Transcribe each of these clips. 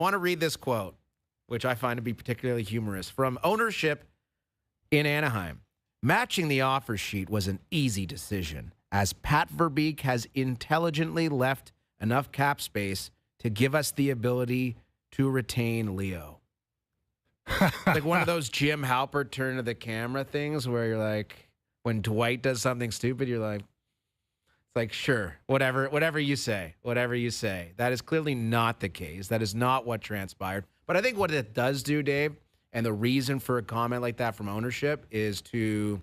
want to read this quote, which I find to be particularly humorous, from ownership in Anaheim. Matching the offer sheet was an easy decision, as Pat Verbeek has intelligently left enough cap space to give us the ability to retain Leo. Like one of those Jim Halpert turn to the camera things where you're like, when Dwight does something stupid, you're like, it's like, sure, whatever you say. That is clearly not the case. That is not what transpired. But I think what it does do, Dave, and the reason for a comment like that from ownership is to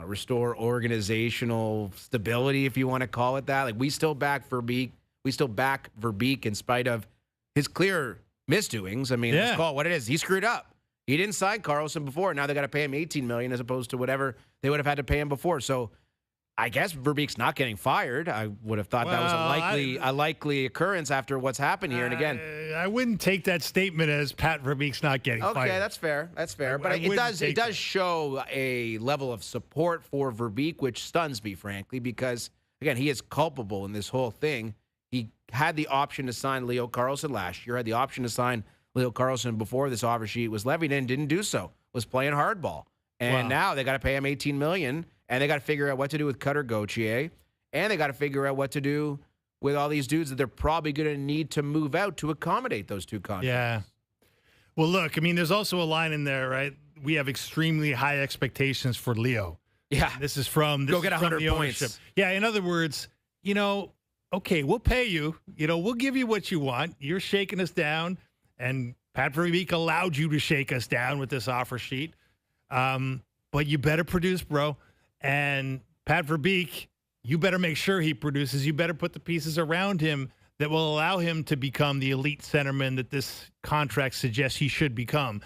restore organizational stability, if you want to call it that. Like, we still back Verbeek. We still back Verbeek in spite of his clear misdoings. I mean, let's call it what it is. He screwed up. He didn't sign Karlsson before. Now they got to pay him $18 million as opposed to whatever they would have had to pay him before. So I guess Verbeek's not getting fired. I would have thought that was a likely occurrence after what's happened here. And again, I wouldn't take that statement as Pat Verbeek's not getting fired. Okay, that's fair. But it does show a level of support for Verbeek, which stuns me, frankly, because again, he is culpable in this whole thing. He had the option to sign Leo Karlsson last year, had the option to sign Leo Karlsson before this offer sheet was levied and didn't do so, was playing hardball. And now they got to pay him $18 million, and they got to figure out what to do with Cutter Gauthier, and they got to figure out what to do with all these dudes that they're probably going to need to move out to accommodate those two contracts. Yeah. Well, look, I mean, there's also a line in there, right? We have extremely high expectations for Leo. Yeah. This is from go get 100 points. Yeah, in other words, okay, we'll pay you. We'll give you what you want. You're shaking us down, and Pat Verbeek allowed you to shake us down with this offer sheet. But you better produce, bro. And Pat Verbeek, you better make sure he produces. You better put the pieces around him that will allow him to become the elite centerman that this contract suggests he should become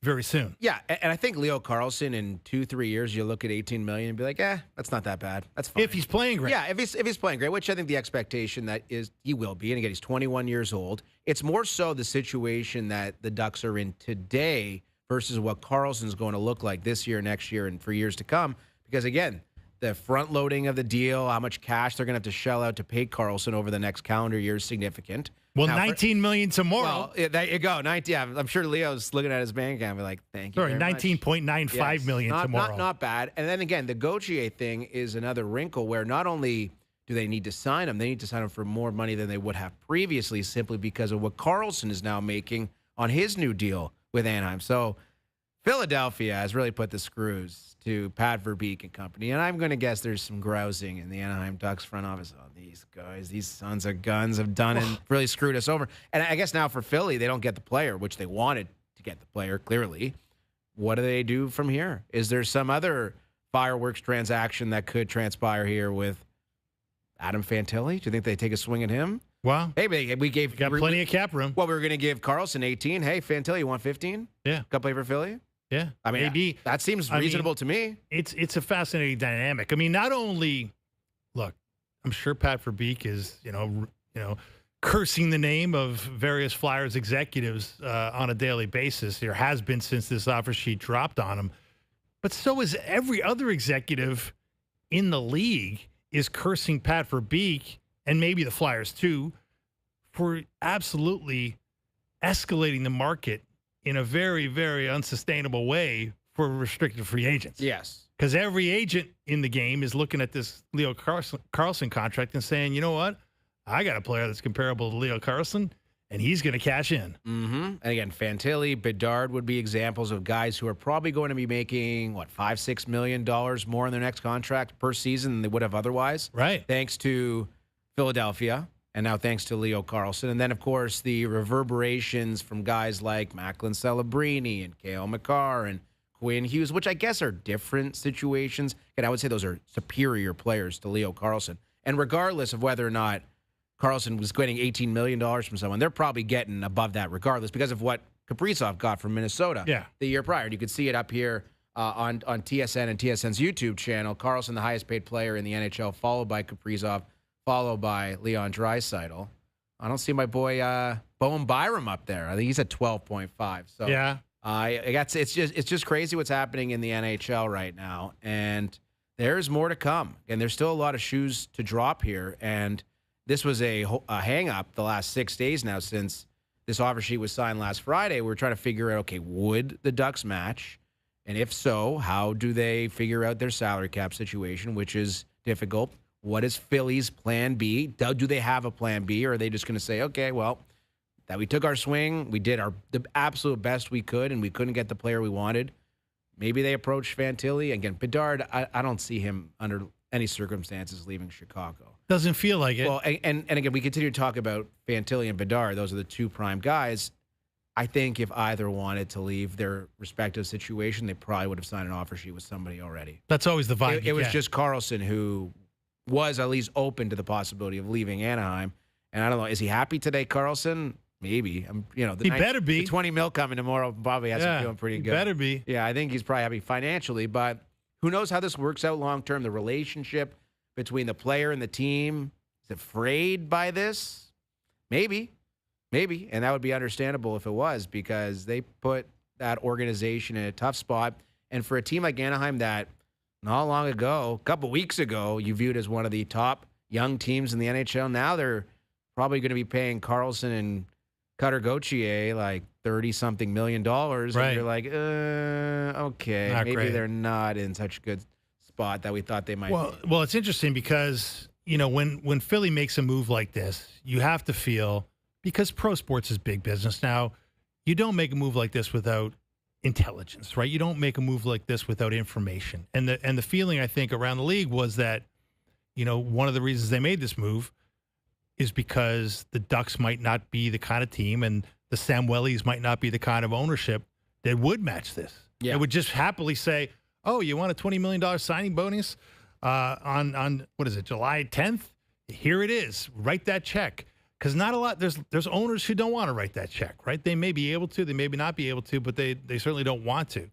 very soon. Yeah, and I think Leo Karlsson in 2-3 years, you look at $18 million and be like, that's not that bad. That's fine. If he's playing great. Yeah, if he's playing great, which I think the expectation that is he will be. And again, he's 21 years old. It's more so the situation that the Ducks are in today versus what Karlsson's going to look like this year, next year, and for years to come. Because again, the front loading of the deal, how much cash they're going to have to shell out to pay Karlsson over the next calendar year is significant. Well, now, $19 million tomorrow. Well, there you go. I'm sure Leo's looking at his bank account and be like, thank you. Sorry, $19.95 million tomorrow. Not bad. And then again, the Gauthier thing is another wrinkle where not only do they need to sign him, they need to sign him for more money than they would have previously simply because of what Karlsson is now making on his new deal with Anaheim. So Philadelphia has really put the screws to Pat Verbeek and company. And I'm going to guess there's some grousing in the Anaheim Ducks front office. Oh, these guys, these sons of guns have done and really screwed us over. And I guess now for Philly, they don't get the player, which they wanted to get the player, clearly. What do they do from here? Is there some other fireworks transaction that could transpire here with Adam Fantilli? Do you think they take a swing at him? Well, hey, we got plenty of cap room. Well, we were going to give Karlsson 18. Hey, Fantilli, you want 15? Yeah. Come play for Philly? Yeah. I mean, maybe. That seems reasonable to me. It's a fascinating dynamic. I mean, not only, look, I'm sure Pat Verbeek is, cursing the name of various Flyers executives on a daily basis. There has been since this offer sheet dropped on him. But so is every other executive in the league is cursing Pat Verbeek, and maybe the Flyers too, for absolutely escalating the market in a very, very unsustainable way for restricted free agents. Yes. Because every agent in the game is looking at this Leo Karlsson contract and saying, you know what? I got a player that's comparable to Leo Karlsson, and he's going to cash in. Mm-hmm. And again, Fantilli, Bedard would be examples of guys who are probably going to be making, $5-6 million more in their next contract per season than they would have otherwise. Right. Thanks to Philadelphia. And now thanks to Leo Karlsson. And then, of course, the reverberations from guys like Macklin Celebrini and Cale Makar and Quinn Hughes, which I guess are different situations. And I would say those are superior players to Leo Karlsson. And regardless of whether or not Karlsson was getting $18 million from someone, they're probably getting above that regardless because of what Kaprizov got from Minnesota the year prior. And you could see it up here on TSN and TSN's YouTube channel. Karlsson, the highest paid player in the NHL, followed by Kaprizov, followed by Leon Draisaitl. I don't see my boy Bowen Byram up there. I think he's at 12.5. So yeah, it's just crazy what's happening in the NHL right now, and there's more to come. And there's still a lot of shoes to drop here. And this was a hang up the last 6 days now since this offer sheet was signed last Friday, we were trying to figure out, okay, would the Ducks match? And if so, how do they figure out their salary cap situation, which is difficult? What is Philly's plan B? Do they have a plan B, or are they just going to say, okay, well, that we took our swing, we did the absolute best we could, and we couldn't get the player we wanted? Maybe they approach Fantilli. Again, Bedard, I don't see him under any circumstances leaving Chicago. Doesn't feel like it. Well, and again, we continue to talk about Fantilli and Bedard. Those are the two prime guys. I think if either wanted to leave their respective situation, they probably would have signed an offer sheet with somebody already. That's always the vibe. It was just Karlsson who was at least open to the possibility of leaving Anaheim. And I don't know, is he happy today, Karlsson? Maybe. He better be. The 20 mil coming tomorrow probably has him feeling pretty good. Better be. Yeah, I think he's probably happy financially, but who knows how this works out long term? The relationship between the player and the team is afraid by this? Maybe. And that would be understandable if it was, because they put that organization in a tough spot. And for a team like Anaheim that not long ago, a couple weeks ago, you viewed as one of the top young teams in the NHL, now they're probably going to be paying Karlsson and Cutter Gauthier like $30-something million. Right. And you're like, okay, Not maybe great. they're not in such a good spot that we thought they might be. Well, it's interesting because, when Philly makes a move like this, you have to feel, because pro sports is big business now, you don't make a move like this without intelligence, right? You don't make a move like this without information. And the feeling, I think, around the league was that, one of the reasons they made this move is because the Ducks might not be the kind of team, and the Samuelis might not be the kind of ownership that would match this. Yeah. It would just happily say, oh, you want a $20 million signing bonus on what is it, July 10th? Here it is. Write that check. Because not a lot, there's owners who don't want to write that check, right? They may be able to, they may not be able to, but they certainly don't want to.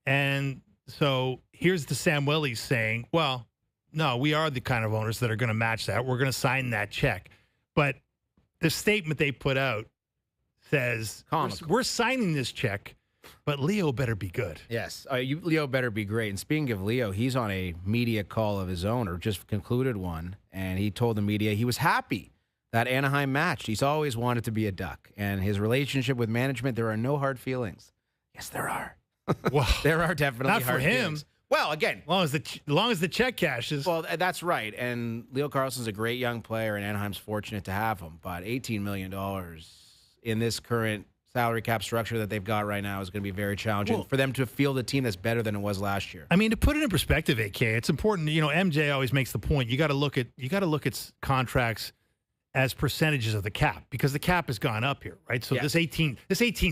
And so here's the Samuelis saying, well, no, we are the kind of owners that are going to match that. We're going to sign that check. But the statement they put out says, we're signing this check, but Leo better be good. Yes. Leo better be great. And speaking of Leo, he's on a media call of his own, or just concluded one, and he told the media he was happy that Anaheim matched. He's always wanted to be a Duck. And his relationship with management, there are no hard feelings. Yes, there are. Well, there are definitely not hard for him. feelings. Well, again. As long as the check cashes. Well, that's right. And Leo Carlsson's a great young player, and Anaheim's fortunate to have him. But $18 million in this current salary cap structure that they've got right now is going to be very challenging for them to field a team that's better than it was last year. I mean, to put it in perspective, AK, it's important. MJ always makes the point. You got to look at contracts as percentages of the cap, because the cap has gone up here, right? So this 18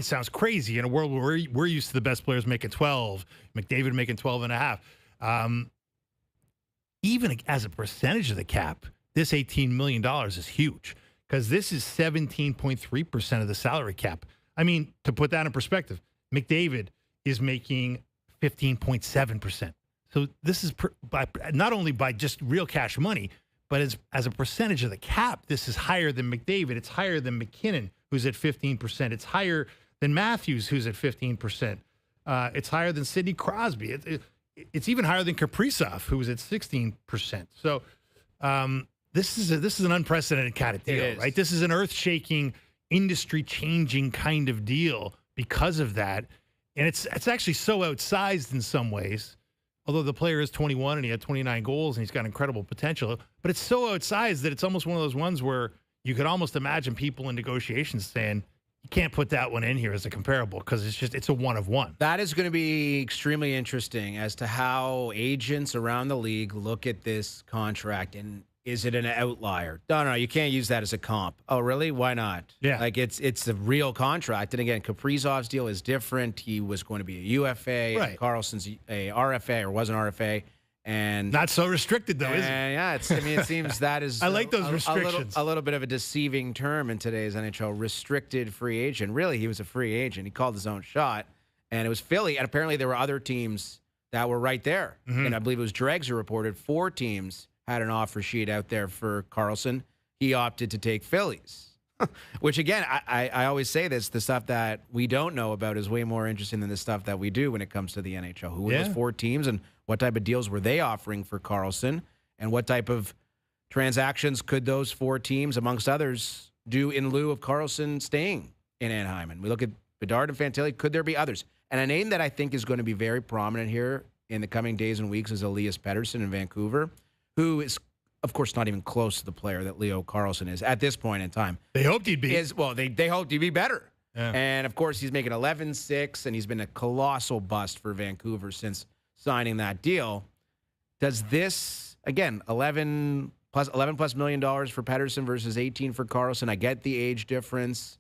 sounds crazy in a world where we're used to the best players making 12, McDavid making 12 and a half. Even as a percentage of the cap, this $18 million is huge, because this is 17.3% of the salary cap. I mean, to put that in perspective, McDavid is making 15.7%. So this is not only by just real cash money, but as a percentage of the cap, this is higher than McDavid. It's higher than McKinnon, who's at 15%. It's higher than Matthews, who's at 15%. It's higher than Sidney Crosby. It's even higher than Kaprizov, who was at 16%. So this is an unprecedented kind of deal, right? This is an earth-shaking, industry-changing kind of deal because of that. And it's actually so outsized in some ways. Although the player is 21 and he had 29 goals and he's got incredible potential, but it's so outsized that it's almost one of those ones where you could almost imagine people in negotiations saying, you can't put that one in here as a comparable, because it's a one of one. That is going to be extremely interesting as to how agents around the league look at this contract, and is it an outlier? No, you can't use that as a comp. Oh, really? Why not? Yeah. Like it's a real contract. And again, Kaprizov's deal is different. He was going to be a UFA. Right. And Carlson's a RFA, or was an RFA. And not so restricted, though, is it? Yeah, it seems that is I like those restrictions. A little bit of a deceiving term in today's NHL, restricted free agent. Really, he was a free agent. He called his own shot, and it was Philly. And apparently there were other teams that were right there. Mm-hmm. And I believe it was Dregs who reported 4 teams had an offer sheet out there for Karlsson. He opted to take Phillies, which, again, I always say this, the stuff that we don't know about is way more interesting than the stuff that we do when it comes to the NHL. Who were those 4 teams, and what type of deals were they offering for Karlsson, and what type of transactions could those 4 teams, amongst others, do in lieu of Karlsson staying in Anaheim. And we look at Bedard and Fantilli. Could there be others? And a name that I think is going to be very prominent here in the coming days and weeks is Elias Pettersson in Vancouver, who is, of course, not even close to the player that Leo Carlsson is at this point in time. They hoped he'd be. They hoped he'd be better. Yeah. And, of course, he's making 11-6, and he's been a colossal bust for Vancouver since signing that deal. Does this, again, $11 plus million for Pettersson versus 18 for Carlsson? I get the age difference.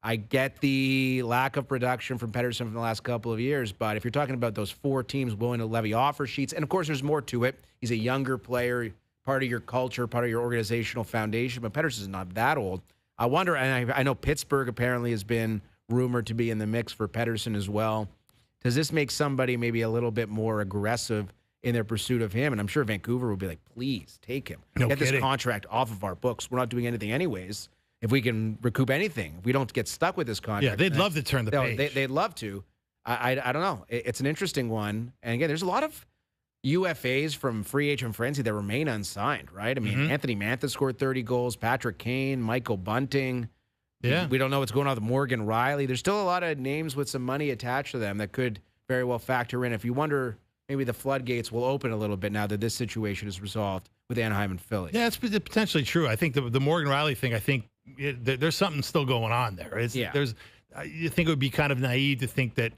I get the lack of production from Pettersson from the last couple of years, but if you're talking about those 4 teams willing to levy offer sheets, and, of course, there's more to it. He's a younger player, part of your culture, part of your organizational foundation, but Pettersson's not that old. I wonder, and I know Pittsburgh apparently has been rumored to be in the mix for Pettersson as well. Does this make somebody maybe a little bit more aggressive in their pursuit of him? And I'm sure Vancouver will be like, please take him. Get this contract off of our books. We're not doing anything anyways. If we can recoup anything, if we don't get stuck with this contract. Yeah, they'd love to turn the page. They'd love to. I don't know. It's an interesting one. And again, there's a lot of UFAs from free agent frenzy that remain unsigned, right? I mean, Anthony Mantha scored 30 goals, Patrick Kane, Michael Bunting. Yeah. We don't know what's going on with Morgan Riley. There's still a lot of names with some money attached to them that could very well factor in. If you wonder, maybe the floodgates will open a little bit now that this situation is resolved with Anaheim and Philly. Yeah, it's potentially true. I think the Morgan Riley thing, there's something still going on there. You think it would be kind of naive to think that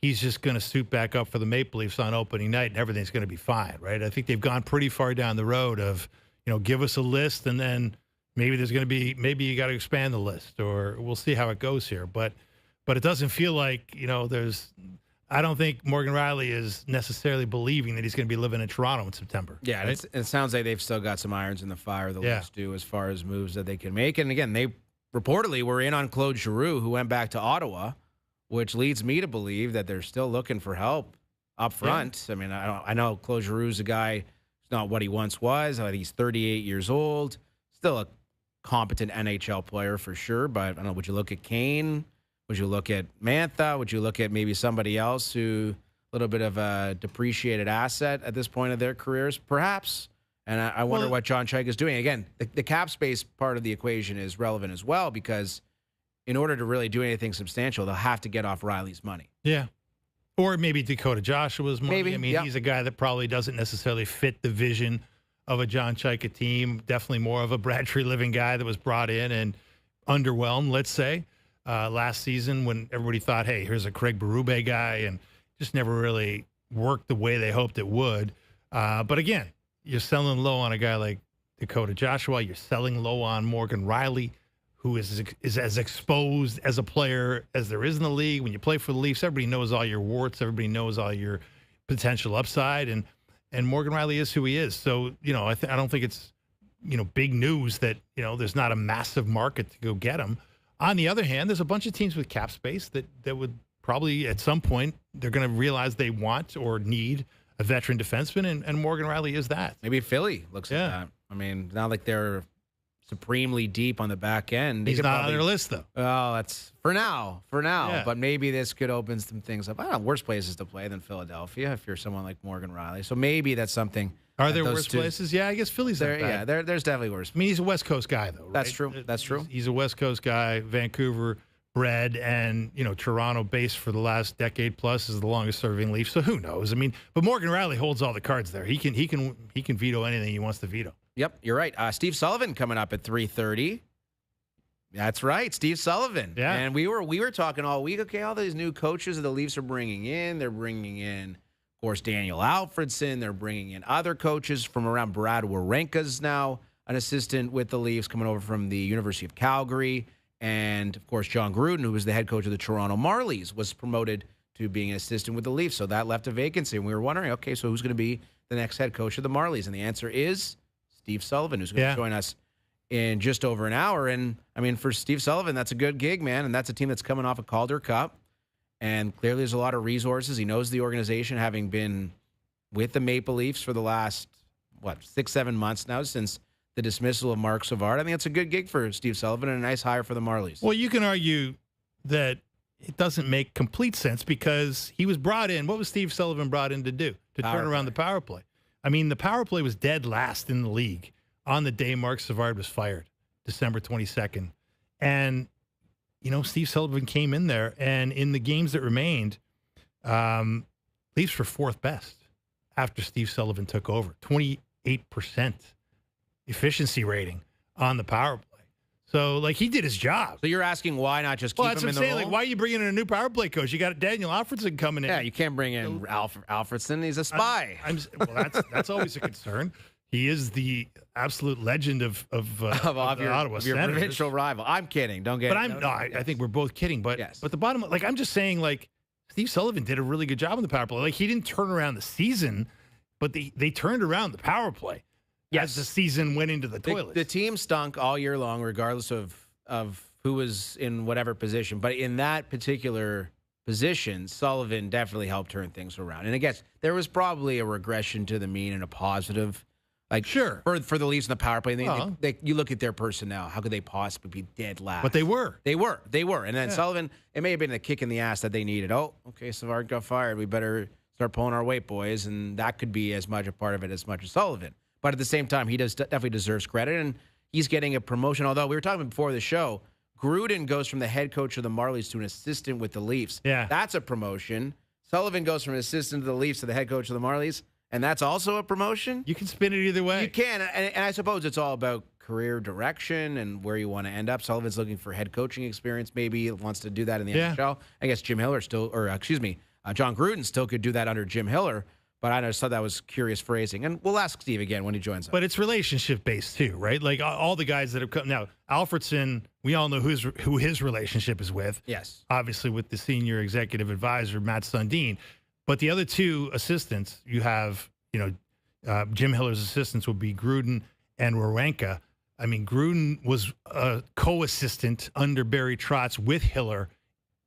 he's just going to suit back up for the Maple Leafs on opening night and everything's going to be fine, right? I think they've gone pretty far down the road of, give us a list and then maybe maybe you got to expand the list, or we'll see how it goes here. But it doesn't feel like, I don't think Morgan Riley is necessarily believing that he's going to be living in Toronto in September. Yeah, right? it sounds like they've still got some irons in the fire, the Leafs do, as far as moves that they can make. And again, they reportedly were in on Claude Giroux, who went back to Ottawa, which leads me to believe that they're still looking for help up front. Yeah. I mean, I know Claude Giroux's a guy who's not what he once was. I think he's 38 years old, still a competent NHL player for sure. But I don't know, would you look at Kane? Would you look at Mantha? Would you look at maybe somebody else who a little bit of a depreciated asset at this point of their careers? Perhaps. And I wonder what John Chaik is doing. Again, the cap space part of the equation is relevant as well, because in order to really do anything substantial, they'll have to get off Riley's money. Yeah. Or maybe Dakota Joshua's money. Maybe, I mean, he's a guy that probably doesn't necessarily fit the vision of a John Chaika team. Definitely more of a Brad Treliving guy that was brought in and underwhelmed, let's say, last season when everybody thought, hey, here's a Craig Berube guy, and just never really worked the way they hoped it would. But again, you're selling low on a guy like Dakota Joshua. You're selling low on Morgan Riley, who is as exposed as a player as there is in the league. When you play for the Leafs, everybody knows all your warts. Everybody knows all your potential upside. And Morgan Riley is who he is. So, I don't think it's, big news that, there's not a massive market to go get him. On the other hand, there's a bunch of teams with cap space that would probably at some point they're going to realize they want or need a veteran defenseman, and Morgan Riley is that. Maybe Philly looks at that. I mean, not like they're supremely deep on the back end. He's not on their list, though. Oh, that's for now. Yeah. But maybe this could open some things up. I don't know, worse places to play than Philadelphia if you're someone like Morgan Riley. So maybe that's something. Are there worse places? Yeah, I guess Philly's there. Not bad. Yeah, there's definitely worse. I mean, he's a West Coast guy, though. Right? That's true. He's a West Coast guy, Vancouver bred, and Toronto based for the last decade plus, is the longest serving Leaf. So who knows? I mean, but Morgan Riley holds all the cards there. He can veto anything he wants to veto. Yep, you're right. Steve Sullivan coming up at 3:30. That's right, Steve Sullivan. Yeah, and we were talking all week. Okay, all these new coaches that the Leafs are bringing in. They're bringing in, of course, Daniel Alfredson. They're bringing in other coaches from around. Brad Warenka's now an assistant with the Leafs, coming over from the University of Calgary. And, of course, John Gruden, who was the head coach of the Toronto Marlies, was promoted to being an assistant with the Leafs. So that left a vacancy. And we were wondering, okay, so who's going to be the next head coach of the Marlies? And the answer is Steve Sullivan, who's going to join us in just over an hour. And, I mean, for Steve Sullivan, that's a good gig, man. And that's a team that's coming off a Calder Cup. And clearly there's a lot of resources. He knows the organization, having been with the Maple Leafs for the last, 6-7 months now since the dismissal of Mark Savard. I think it's a good gig for Steve Sullivan and a nice hire for the Marlies. Well, you can argue that it doesn't make complete sense because he was brought in. What was Steve Sullivan brought in to do? To turn around the power play. I mean, the power play was dead last in the league on the day Mark Savard was fired, December 22nd. And Steve Sullivan came in there, and in the games that remained, Leafs were fourth best after Steve Sullivan took over. 28% efficiency rating on the power play. So, he did his job. So you're asking why not just keep him in the role? Well, that's what I'm saying. Why are you bringing in a new power play coach? You got Daniel Alfredson coming in. Yeah, you can't bring in Alfredson. He's a spy. That's always a concern. He is the absolute legend of Ottawa of your provincial rival. I'm kidding. Don't get but it. I think we're both kidding. But yes. But the bottom, I'm just saying, Steve Sullivan did a really good job on the power play. He didn't turn around the season, but they turned around the power play. Yes. As the season went into the toilet. The team stunk all year long, regardless of who was in whatever position. But in that particular position, Sullivan definitely helped turn things around. And I guess there was probably a regression to the mean and a positive. Sure. For the Leafs in the power play. You look at their personnel. How could they possibly be dead last? But they were. They were. And then Sullivan, it may have been a kick in the ass that they needed. Oh, okay, Savard got fired. We better start pulling our weight, boys. And that could be as much a part of it as much as Sullivan. But at the same time, he definitely deserves credit, and he's getting a promotion. Although we were talking before the show, Gruden goes from the head coach of the Marlies to an assistant with the Leafs. Yeah. That's a promotion. Sullivan goes from an assistant to the Leafs to the head coach of the Marlies, and that's also a promotion. You can spin it either way. You can, and I suppose it's all about career direction and where you want to end up. Sullivan's looking for head coaching experience. Maybe he wants to do that in the NHL. I guess John Gruden still could do that under Jim Hiller. But I just thought that was curious phrasing. And we'll ask Steve again when he joins us. But it's relationship-based, too, right? All the guys that have come. Now, Alfredson, we all know who his relationship is with. Yes. Obviously, with the senior executive advisor, Matt Sundin. But the other two assistants, you have, Jim Hiller's assistants would be Gruden and Warenka. I mean, Gruden was a co-assistant under Barry Trotz with Hiller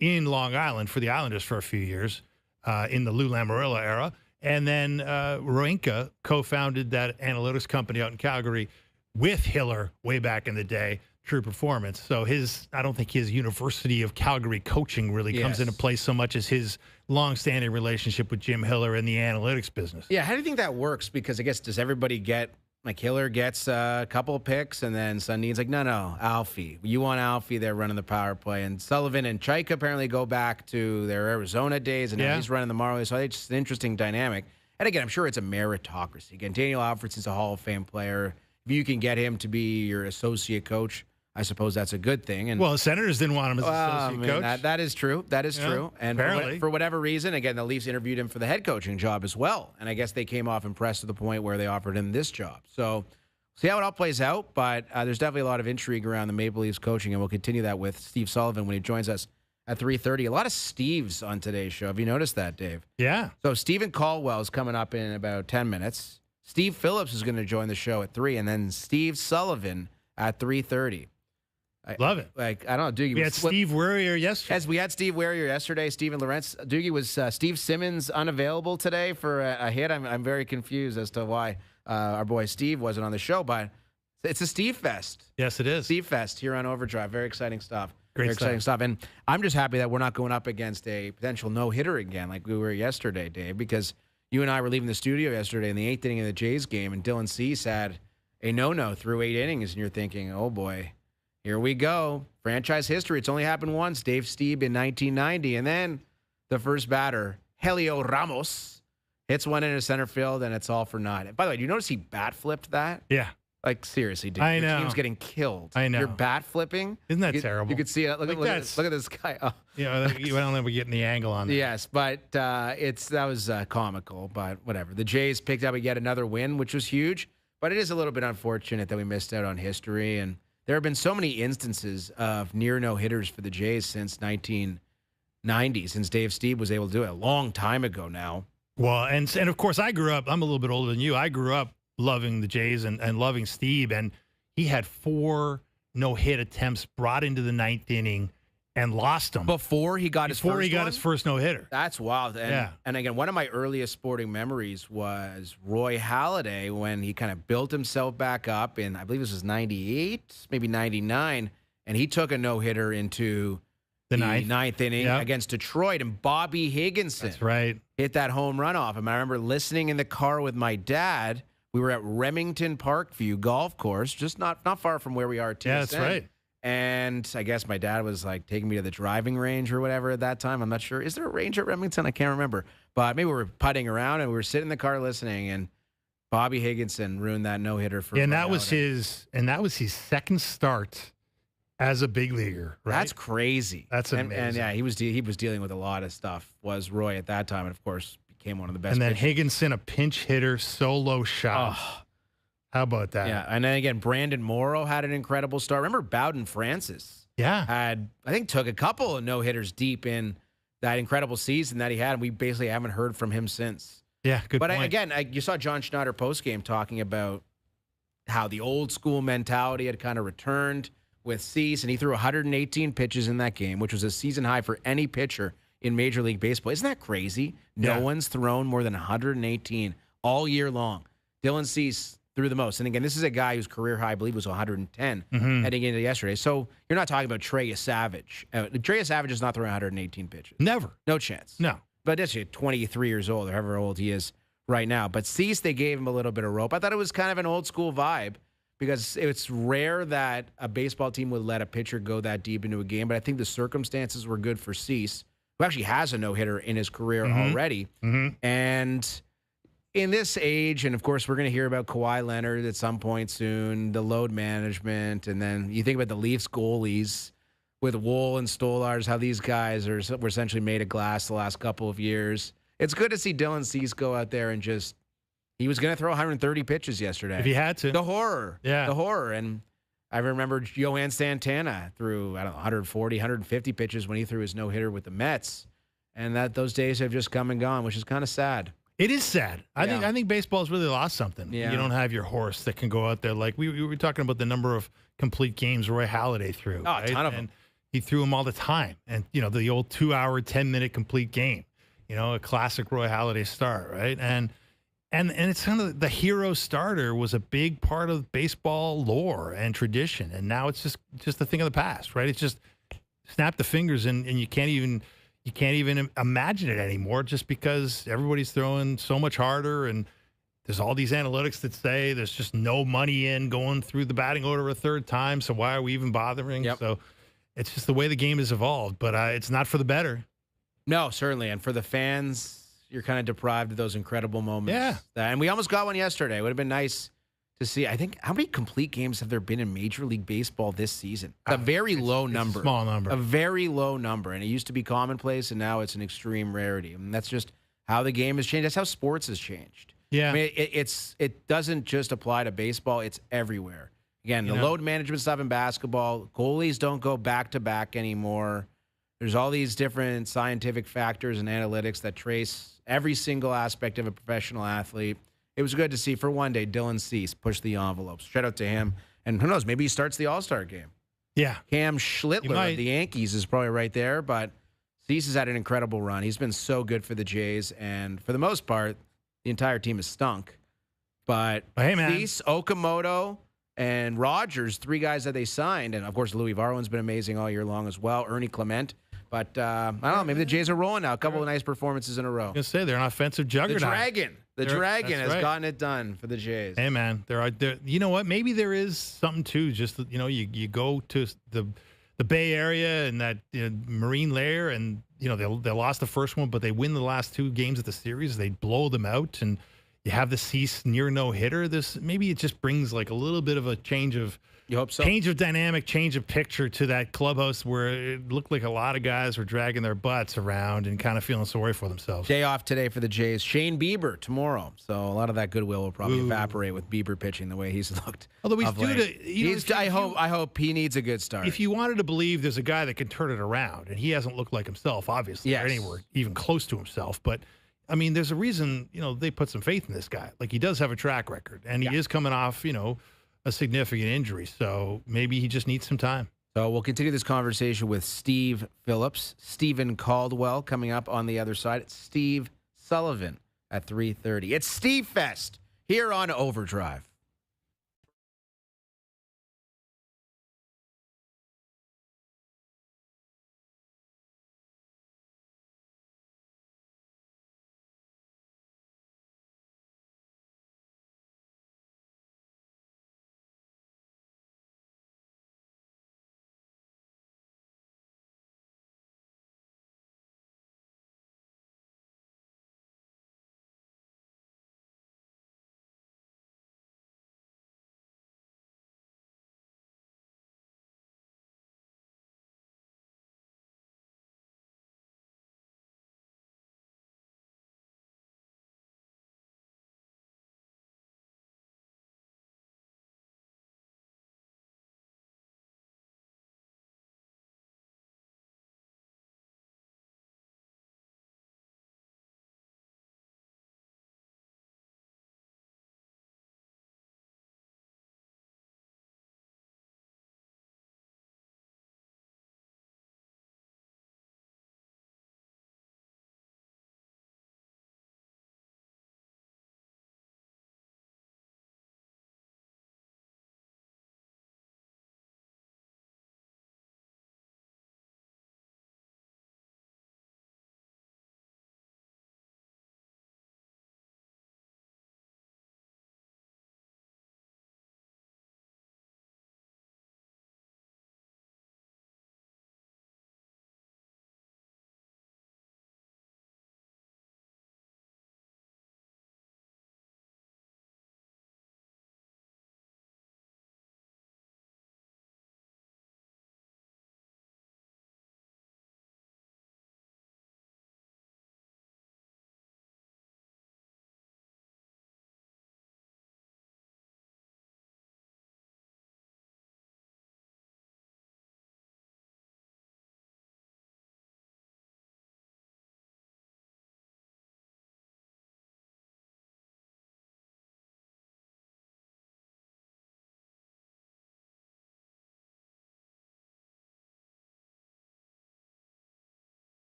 in Long Island for the Islanders for a few years in the Lou Lamoriello era. And then Warenka co-founded that analytics company out in Calgary with Hiller way back in the day, True Performance. So I don't think his University of Calgary coaching really comes into play so much as his long-standing relationship with Jim Hiller in the analytics business. Yeah, how do you think that works? Because I guess does everybody get, Hiller gets a couple of picks, and then Sundin's like, no, Alfie. You want Alfie there running the power play. And Sullivan and Chaika apparently go back to their Arizona days, and now he's running the Marlies. So it's just an interesting dynamic. And again, I'm sure it's a meritocracy. Again, Daniel Alfredson's a Hall of Fame player. If you can get him to be your associate coach, I suppose that's a good thing. And the Senators didn't want him as associate coach. That is true. That is true. And apparently, for whatever reason, again, the Leafs interviewed him for the head coaching job as well. And I guess they came off impressed to the point where they offered him this job. So see how it all plays out. But there's definitely a lot of intrigue around the Maple Leafs coaching, and we'll continue that with Steve Sullivan when he joins us at 3:30. A lot of Steves on today's show. Have you noticed that, Dave? Yeah. So Stephen Caldwell is coming up in about 10 minutes. Steve Phillips is going to join the show at 3, and then Steve Sullivan at 3:30. Love it. I don't know, Doogie. We had Steve Warrior yesterday. As we had Steve Warrior yesterday, Steven Lorentz. Doogie, was Steve Simmons unavailable today for a hit? I'm very confused as to why our boy Steve wasn't on the show, but it's a Steve Fest. Yes, it is. Steve Fest here on OverDrive. Very exciting stuff. Great Very stuff. exciting stuff. And I'm just happy that we're not going up against a potential no-hitter again like we were yesterday, Dave, because you and I were leaving the studio yesterday in the 8th inning of the Jays game, and Dylan Cease had a no-no through 8 innings, and you're thinking, oh, boy. Here we go. Franchise history. It's only happened once. Dave Stieb in 1990. And then the first batter, Helio Ramos, hits one into center field, and it's all for naught. By the way, do you notice he bat flipped that? Yeah. Seriously, dude. I Your know. team's getting killed. I know. You're bat flipping. Isn't that you terrible? You could see it. Look at this guy. Oh. You don't ever get the angle on that. Yes, but that was comical, but whatever. The Jays picked up yet another win, which was huge, but it is a little bit unfortunate that we missed out on history, and there have been so many instances of near no-hitters for the Jays since 1990, since Dave Stieb was able to do it a long time ago now. Well, and of course, I'm a little bit older than you. I grew up loving the Jays and loving Stieb, and he had 4 no-hit attempts brought into the 9th inning and lost them. Before he got his first no-hitter. That's wild. And, yeah. And again, one of my earliest sporting memories was Roy Halladay when he kind of built himself back up in, I believe this was 98, maybe 99, and he took a no-hitter into the ninth inning against Detroit, and Bobby Higginson hit that home run off him. I remember listening in the car with my dad. We were at Remington Parkview Golf Course, just not far from where we are at TSN. Yeah, that's right. And I guess my dad was like taking me to the driving range or whatever at that time. I'm not sure. Is there a range at Remington? I can't remember. But maybe we were putting around and we were sitting in the car listening, and Bobby Higginson ruined that no-hitter for and that was his second start as a big leaguer, right? That's crazy. That's amazing. And yeah, he was dealing with a lot of stuff, was Roy at that time, and of course became one of the best. And then pitchers. Higginson, a pinch hitter, solo shot. Oh. How about that? Yeah, and then again, Brandon Morrow had an incredible start. Remember Bowden Francis? Yeah. I think took a couple of no-hitters deep in that incredible season that he had, and we basically haven't heard from him since. Yeah, good point. But you saw John Schneider postgame talking about how the old school mentality had kind of returned with Cease, and he threw 118 pitches in that game, which was a season high for any pitcher in Major League Baseball. Isn't that crazy? No one's thrown more than 118 all year long. Dylan Cease threw the most. And again, this is a guy whose career high, I believe, was 110 heading into yesterday. So you're not talking about Trey Savage. Trey Savage is not throwing 118 pitches. Never. No chance. No. But that's 23 years old, or however old he is right now. But Cease, they gave him a little bit of rope. I thought it was kind of an old school vibe because it's rare that a baseball team would let a pitcher go that deep into a game. But I think the circumstances were good for Cease, who actually has a no-hitter in his career already. And in this age, and of course, we're going to hear about Kawhi Leonard at some point soon, the load management, and then you think about the Leafs goalies with Wool and Stolars, how these guys were essentially made of glass the last couple of years. It's good to see Dylan Cease go out there and he was going to throw 130 pitches yesterday. If he had to. The horror. Yeah. The horror. And I remember Johan Santana threw, 140, 150 pitches when he threw his no-hitter with the Mets. And those days have just come and gone, which is kind of sad. It is sad. I think baseball's really lost something. Yeah. You don't have your horse that can go out there. Like we were talking about the number of complete games Roy Halladay threw. Oh, right? A ton of them. He threw them all the time. And, the old 2-hour, 10-minute complete game, a classic Roy Halladay start, right? And it's kind of the hero starter was a big part of baseball lore and tradition. And now it's just a thing of the past, right? It's just snap the fingers and you can't even imagine it anymore just because everybody's throwing so much harder. And there's all these analytics that say there's just no money in going through the batting order a third time. So why are we even bothering? Yep. So it's just the way the game has evolved, but it's not for the better. No, certainly. And for the fans, you're kind of deprived of those incredible moments. Yeah. And we almost got one yesterday. It would have been nice to see. I think, how many complete games have there been in Major League Baseball this season? A very low number. A small number. A very low number. And it used to be commonplace, and now it's an extreme rarity. And that's just how the game has changed. That's how sports has changed. Yeah. I mean, it doesn't just apply to baseball. It's everywhere. Again, the load management stuff in basketball, goalies don't go back-to-back anymore. There's all these different scientific factors and analytics that trace every single aspect of a professional athlete. It was good to see for one day Dylan Cease push the envelopes. Shout out to him. And who knows, maybe he starts the All-Star game. Yeah. Cam Schlittler of the Yankees is probably right there, but Cease has had an incredible run. He's been so good for the Jays, and for the most part, the entire team has stunk. But hey, man. Cease, Okamoto, and Rogers, 3 guys that they signed, and of course Louis Varland's been amazing all year long as well. Ernie Clement. But I don't know, maybe the Jays are rolling now. A couple of nice performances in a row. I was going to say, they're an offensive juggernaut. The Dragon has gotten it done for the Jays. Hey, man, there. You know what? Maybe there is something too. Just you go to the Bay Area and that Marine Lair, and they lost the first one, but they win the last 2 games of the series. They blow them out, and you have the Cease near no hitter. Maybe it just brings like a little bit of a change of. You hope so? Change of dynamic, change of picture to that clubhouse where it looked like a lot of guys were dragging their butts around and kind of feeling sorry for themselves. Day off today for the Jays. Shane Bieber tomorrow. So a lot of that goodwill will probably evaporate with Bieber pitching the way he's looked. Although he's due to, I hope he needs a good start. If you wanted to believe there's a guy that can turn it around, and he hasn't looked like himself, obviously, or anywhere even close to himself, but I mean, there's a reason, they put some faith in this guy. Like, he does have a track record, and he is coming off, a significant injury. So maybe he just needs some time. So we'll continue this conversation with Steve Phillips, Stephen Caldwell coming up on the other side. It's Steve Sullivan at 3:30. It's Steve Fest here on OverDrive.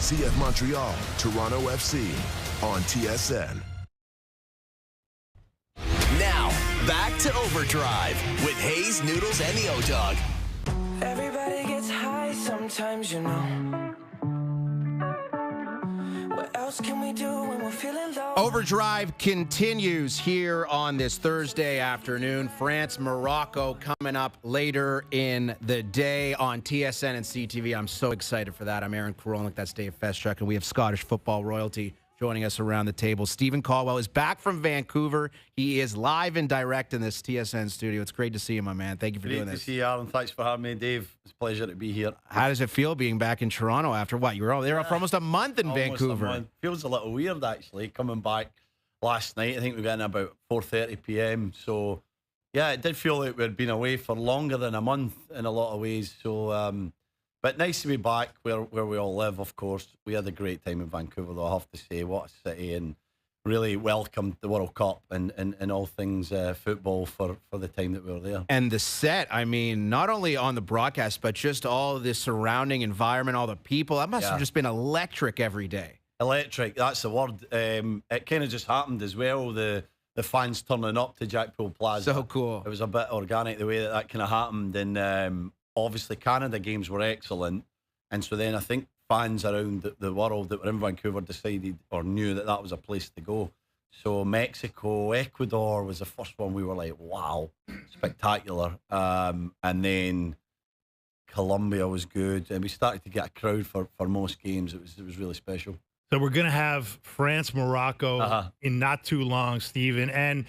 CF Montreal, Toronto FC on TSN. Now, back to Overdrive with Hayes, Noodles, and the O-Dog. Everybody gets high sometimes, you know. What else can we do when we're feeling low? Overdrive continues here on this Thursday afternoon. France, Morocco coming up later in the day on TSN and CTV. I'm so excited for that. I'm Aaron Korolnik. That's Dave Feschuk, and we have Scottish football royalty joining us around the table. Stephen Caldwell is back from Vancouver. He is live and direct in this TSN studio. It's great to see you, my man. Thank you for doing this. Great to see you, Alan. Thanks for having me, Dave. It's a pleasure to be here. How does it feel being back in Toronto after what? You were there for almost a month in Vancouver. A month. Feels a little weird, actually, coming back last night. I think we got in about 4:30 p.m. So, yeah, it did feel like we'd been away for longer than a month in a lot of ways. So, but nice to be back where we all live, of course. We had a great time in Vancouver, though, I have to say. What a city, and really welcomed the World Cup and all things football for the time that we were there. And the set, I mean, not only on the broadcast, but just all the surrounding environment, all the people. That must have just been electric every day. Electric, that's the word. It kind of just happened as well, the fans turning up to Jackpool Plaza. So cool. It was a bit organic the way that kind of happened. And obviously Canada games were excellent. And so then I think fans around the world that were in Vancouver decided or knew that was a place to go. So Mexico, Ecuador was the first one we were like, wow, spectacular. And then Colombia was good. And we started to get a crowd for most games. It was really special. So we're going to have France, Morocco in not too long, Stephen. And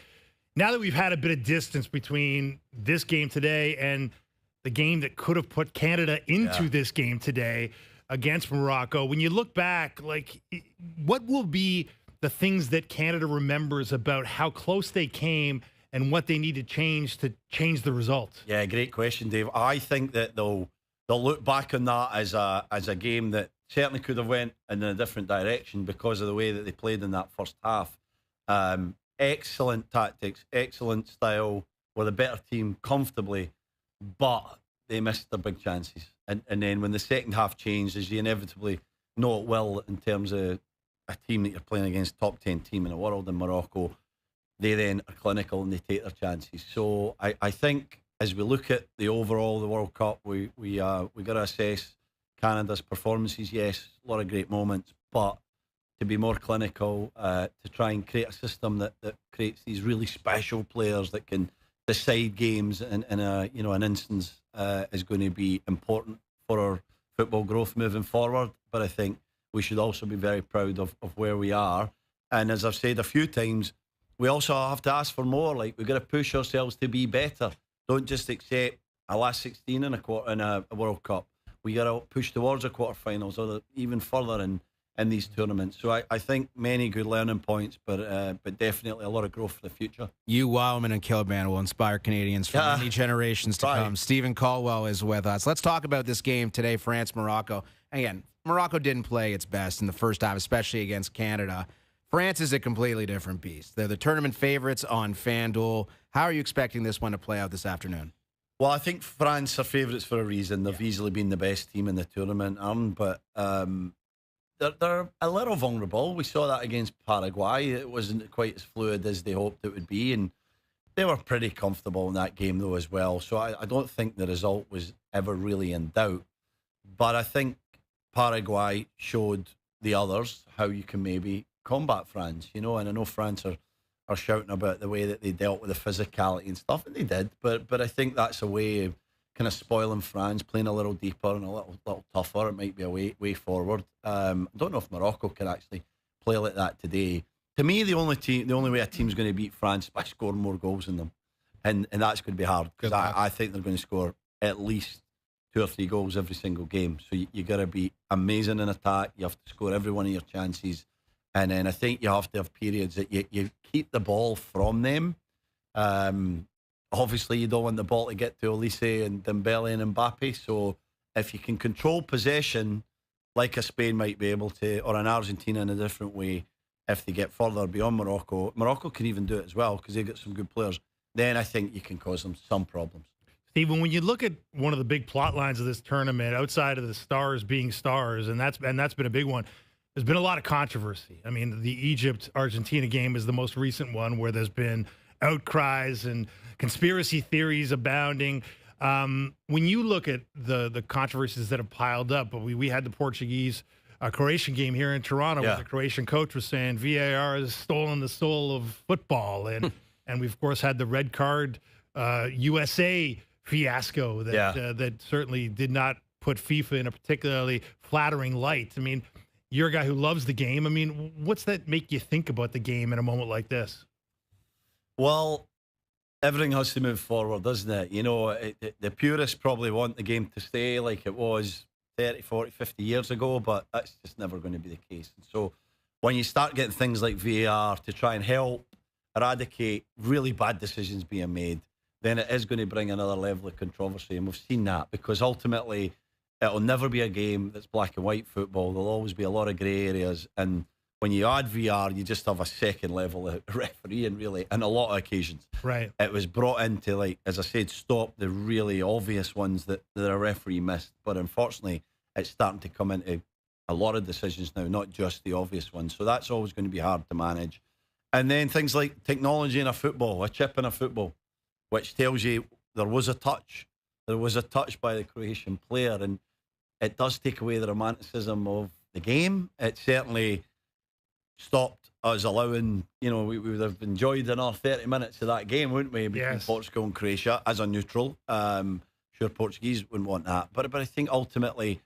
now that we've had a bit of distance between this game today and the game that could have put Canada into this game today against Morocco, when you look back, like, what will be the things that Canada remembers about how close they came and what they need to change the result? Yeah, great question, Dave. I think that they'll look back on that as a game that certainly could have went in a different direction because of the way that they played in that first half. Excellent tactics, excellent style, were the better team comfortably, but they missed their big chances. And then when the second half changed, as you inevitably know it will in terms of a team that you're playing against, top 10 team in the world in Morocco, they then are clinical and they take their chances. So I think as we look at the World Cup, we got to assess Canada's performances. Yes, a lot of great moments, but to be more clinical, to try and create a system that creates these really special players that can decide games in an instance is going to be important for our football growth moving forward. But I think we should also be very proud of where we are. And as I've said a few times, we also have to ask for more. Like, we've got to push ourselves to be better. Don't just accept a last 16 in a World Cup. We got to push towards the quarterfinals or even further in these tournaments. So I think many good learning points, but definitely a lot of growth for the future. You, Wildman, and Kilban will inspire Canadians for many generations to come. Stephen Caldwell is with us. Let's talk about this game today, France-Morocco. Again, Morocco didn't play its best in the first half, especially against Canada. France is a completely different beast. They're the tournament favorites on FanDuel. How are you expecting this one to play out this afternoon? Well, I think France are favourites for a reason. They've easily been the best team in the tournament, but they're a little vulnerable. We saw that against Paraguay. It wasn't quite as fluid as they hoped it would be, and they were pretty comfortable in that game, though, as well. So I don't think the result was ever really in doubt. But I think Paraguay showed the others how you can maybe combat France, and I know France are shouting about the way that they dealt with the physicality and stuff, and they did, but I think that's a way of kind of spoiling France, playing a little deeper and a little tougher. It might be a way forward. I don't know if Morocco can actually play like that today. To me, the only way a team's going to beat France is by scoring more goals than them, and that's going to be hard because I think they're going to score at least 2 or 3 goals every single game. So you got to be amazing in attack. You have to score every one of your chances. And then I think you have to have periods that you keep the ball from them. Obviously, you don't want the ball to get to Olise and Dembele and Mbappe. So if you can control possession, like a Spain might be able to, or an Argentina in a different way, if they get further beyond Morocco can even do it as well because they've got some good players. Then I think you can cause them some problems. Stephen, when you look at one of the big plot lines of this tournament, outside of the stars being stars, and that's been a big one, there's been a lot of controversy. I mean, the Egypt-Argentina game is the most recent one where there's been outcries and conspiracy theories abounding. When you look at the controversies that have piled up, we had the Portuguese-Croatian game here in Toronto where the Croatian coach was saying VAR has stolen the soul of football. And, and we've, of course, had the red card USA fiasco that certainly did not put FIFA in a particularly flattering light. I mean, you're a guy who loves the game. I mean, what's that make you think about the game in a moment like this? Well, everything has to move forward, doesn't it? You know, the purists probably want the game to stay like it was 30, 40, 50 years ago, but that's just never going to be the case. And so when you start getting things like VAR to try and help eradicate really bad decisions being made, then it is going to bring another level of controversy. And we've seen that because ultimately it'll never be a game that's black and white football. There'll always be a lot of grey areas. And when you add VR, you just have a second level of refereeing, really, on a lot of occasions. Right. It was brought in to, like, as I said, stop the really obvious ones that a referee missed. But unfortunately, it's starting to come into a lot of decisions now, not just the obvious ones. So that's always going to be hard to manage. And then things like technology in a football, a chip in a football, which tells you there was a touch. There was a touch by the Croatian player, and it does take away the romanticism of the game. It certainly stopped us allowing, you know, we would have enjoyed another 30 minutes of that game, wouldn't we, between Portugal and Croatia as a neutral. Sure, Portuguese wouldn't want that. But I think ultimately,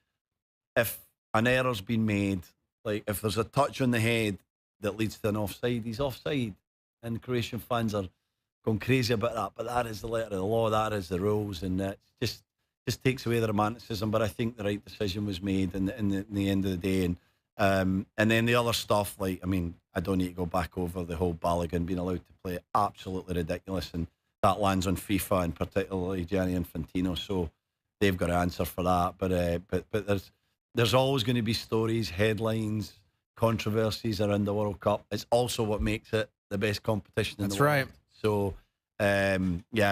if an error's been made, like if there's a touch on the head that leads to an offside, he's offside. And Croatian fans are going crazy about that. But that is the letter of the law, that is the rules, and it just takes away the romanticism. But I think the right decision was made in the end of the day. And then the other stuff, like, I mean, I don't need to go back over the whole Balogun being allowed to play, absolutely ridiculous, and that lands on FIFA and particularly Gianni Infantino, so they've got to answer for that. But there's always going to be stories, headlines, controversies around the World Cup. It's also what makes it the best competition in the world. That's right. So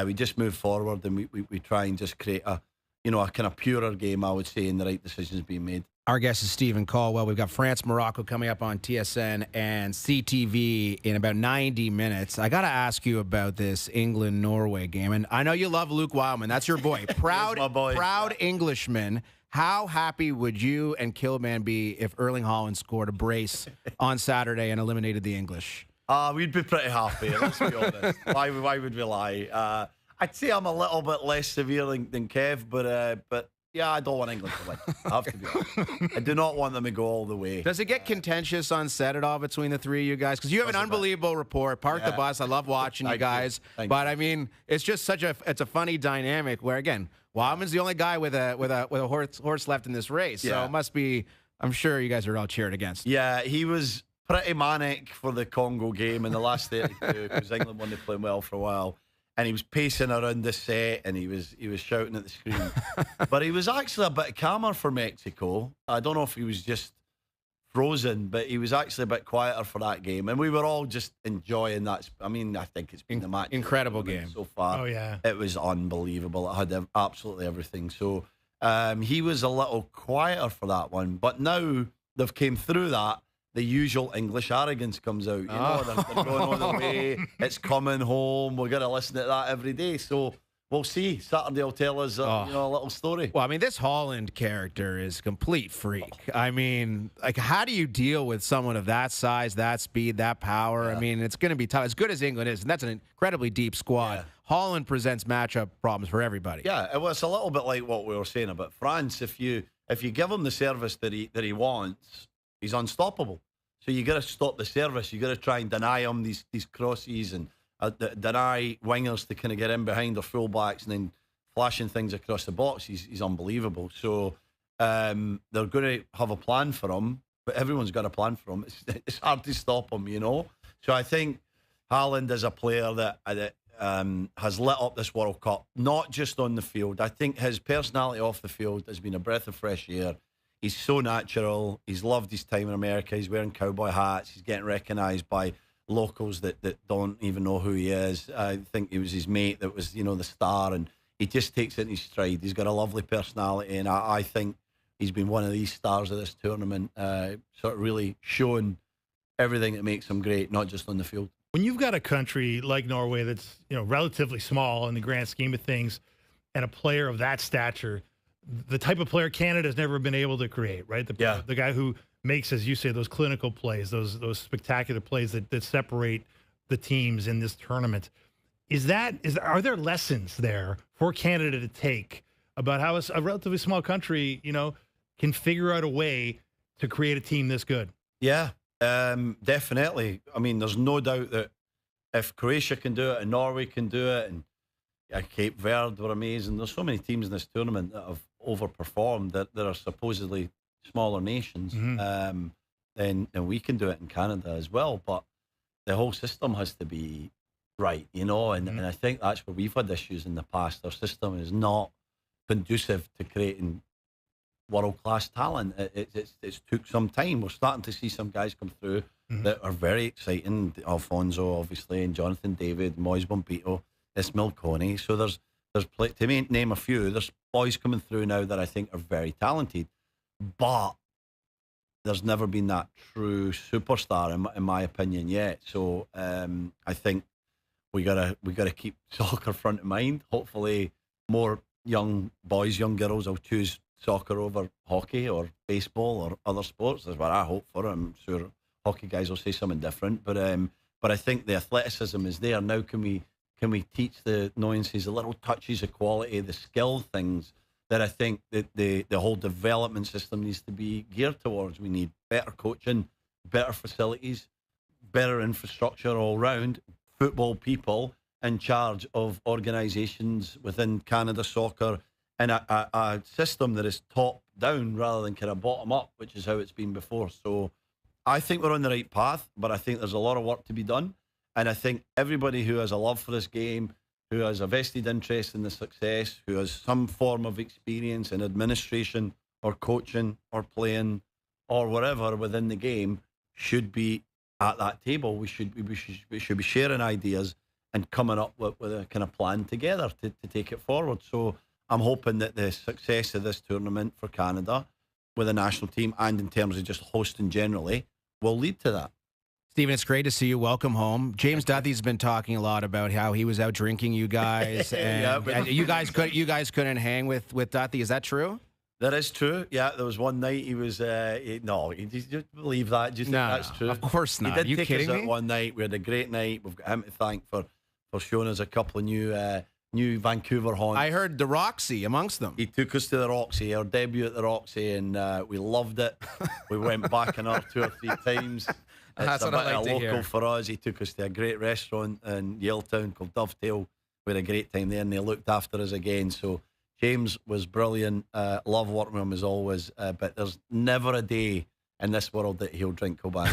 we just move forward and we try and just create a kind of purer game, I would say, and the right decisions being made. Our guest is Stephen Caldwell. We've got France-Morocco coming up on TSN and CTV in about 90 minutes. I got to ask you about this England-Norway game. And I know you love Luke Wildman. That's your boy. Proud Englishman. How happy would you and Killman be if Erling Haaland scored a brace on Saturday and eliminated the English? We'd be pretty happy, let's be honest. Why would we lie? I'd say I'm a little bit less severe than Kev, but yeah, I don't want England to win. I have to be honest. I do not want them to go all the way. Does it get contentious on set at all between the three of you guys? Because you have an unbelievable rapport. Park the bus. I love watching you guys. But I mean, it's just it's a funny dynamic where, again, Wildman's the only guy with a horse left in this race. So it must be, I'm sure you guys are all cheering against. Yeah, he was pretty manic for the Congo game in the last 32 because England won, playing well for a while. And he was pacing around the set and he was shouting at the screen. But he was actually a bit calmer for Mexico. I don't know if he was just frozen, but he was actually a bit quieter for that game. And we were all just enjoying that. I mean, I think it's been the match. Incredible game so far. Oh, yeah. It was unbelievable. It had absolutely everything. So he was a little quieter for that one. But now they've came through that. The usual English arrogance comes out. You know, they're going all the way. It's coming home. We're going to listen to that every day. So we'll see. Saturday will tell us a little story. Well, I mean, this Holland character is a complete freak. I mean, like, how do you deal with someone of that size, that speed, that power? I mean, it's going to be tough. As good as England is, and that's an incredibly deep squad, Holland presents matchup problems for everybody. Yeah, it was a little bit like what we were saying about France. If you give him the service that he wants, he's unstoppable. So you got to stop the service. You got to try and deny him these crosses and deny wingers to kind of get in behind their fullbacks and then flashing things across the box. He's unbelievable. So they're going to have a plan for him, but everyone's got a plan for him. It's hard to stop him, you know. So I think Haaland is a player that has lit up this World Cup, not just on the field. I think his personality off the field has been a breath of fresh air. He's so natural. He's loved his time in America. He's wearing cowboy hats. He's getting recognised by locals that don't even know who he is. I think it was his mate that was, the star, and he just takes it in his stride. He's got a lovely personality, and I think he's been one of these stars of this tournament, sort of really showing everything that makes him great, not just on the field. When you've got a country like Norway that's relatively small in the grand scheme of things, and a player of that stature, the type of player Canada's never been able to create, right? The guy who makes, as you say, those clinical plays, those spectacular plays that separate the teams in this tournament. Are there lessons there for Canada to take about how a relatively small country, can figure out a way to create a team this good? Yeah, definitely. I mean, there's no doubt that if Croatia can do it and Norway can do it, and Cape Verde were amazing. There's so many teams in this tournament that have overperformed that are supposedly smaller nations. Then we can do it in Canada as well. But the whole system has to be right, and I think that's where we've had issues in the past. Our system is not conducive to creating world-class talent. It's took some time. We're starting to see some guys come through that are very exciting. Alfonso, obviously, and Jonathan David, Moise Bompito, Ismail Kone. So there's to name a few. There's boys coming through now that I think are very talented, but there's never been that true superstar in my opinion yet. So I think we gotta keep soccer front of mind. Hopefully, more young boys, young girls will choose soccer over hockey or baseball or other sports. That's what I hope for. I'm sure hockey guys will say something different, but I think the athleticism is there now. Can we teach the nuances, the little touches of quality, the skill things that I think that the whole development system needs to be geared towards? We need better coaching, better facilities, better infrastructure all round, football people in charge of organisations within Canada Soccer, and a system that is top down rather than kind of bottom up, which is how it's been before. So I think we're on the right path, but I think there's a lot of work to be done. And I think everybody who has a love for this game, who has a vested interest in the success, who has some form of experience in administration or coaching or playing or whatever within the game, should be at that table. We should be sharing ideas and coming up with a kind of plan together to take it forward. So I'm hoping that the success of this tournament for Canada with the national team and in terms of just hosting generally will lead to that. Stephen, it's great to see you. Welcome home. James Duthie's been talking a lot about how he was out drinking you guys, and you guys couldn't hang with Duthie. Is that true? That is true. Yeah, there was one night he was. No, do you believe that? Do you think that's true? Of course not. He did Are you take kidding us me? out one night. We had a great night. We've got him to thank for showing us a couple of new Vancouver haunts. I heard the Roxy amongst them. He took us to the Roxy, our debut at the Roxy, and we loved it. We went back another 2 or 3 times. That's It's what a I bit like of to local hear. for us. He took us to a great restaurant in Yaletown called Dovetail. We had a great time there, and they looked after us again. So James was brilliant. Love working with him as always. But there's never a day in this world that he'll drink Cobain.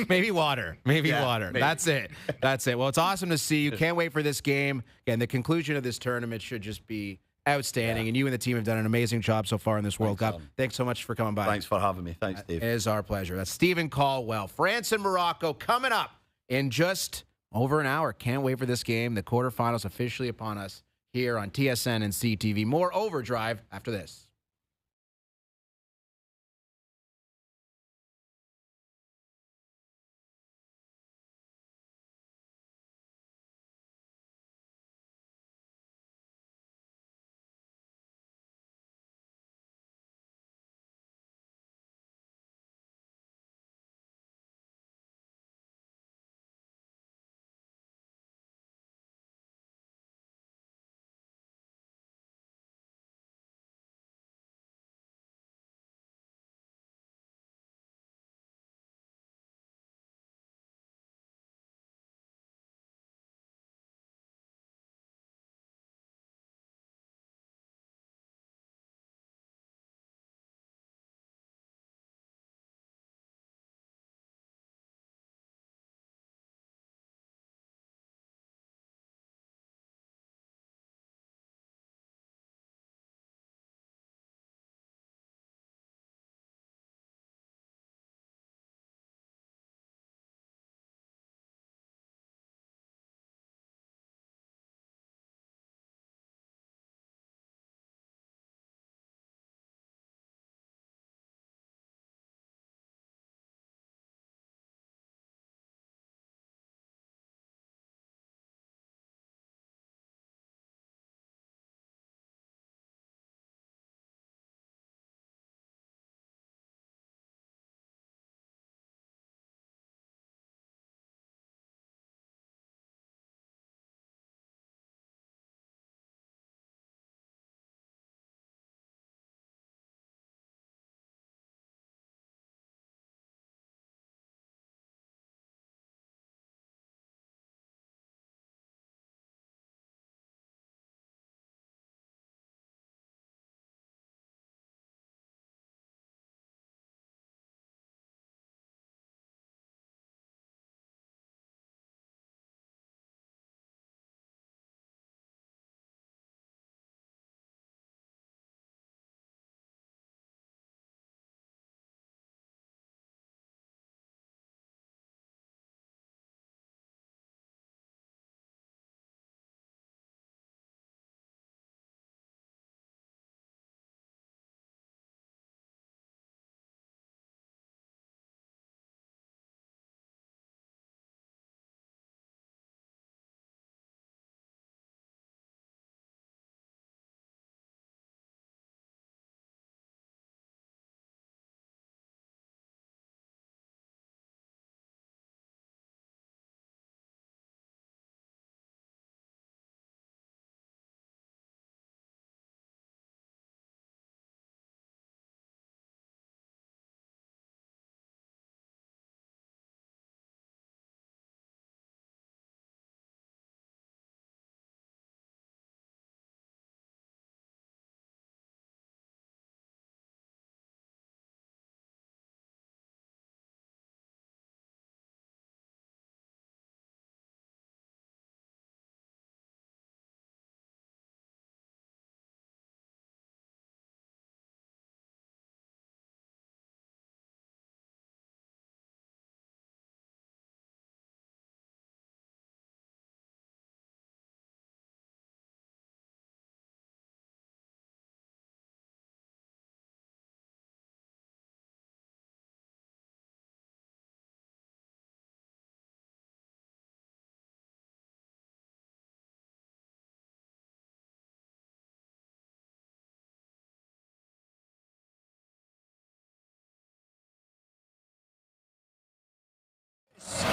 Maybe water. Maybe water. maybe. That's it. That's it. Well, it's awesome to see you. Can't wait for this game. Again, the conclusion of this tournament should just be outstanding. And you and the team have done an amazing job so far in this World Cup. Adam. Thanks so much for coming by. Thanks for having me. Thanks, Dave. It is our pleasure. That's Stephen Caldwell. France and Morocco coming up in just over an hour. Can't wait for this game. The quarterfinals officially upon us here on TSN and CTV. More Overdrive after this.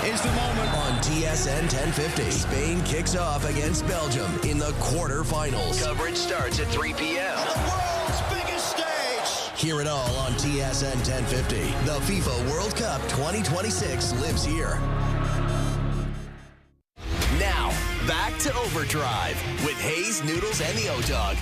is the moment. On TSN 1050, Spain kicks off against Belgium in the quarterfinals. Coverage starts at 3 p.m. On the world's biggest stage. Hear it all on TSN 1050. The FIFA World Cup 2026 lives here. Now, back to Overdrive with Hayes, Noodles, and the O-Dog.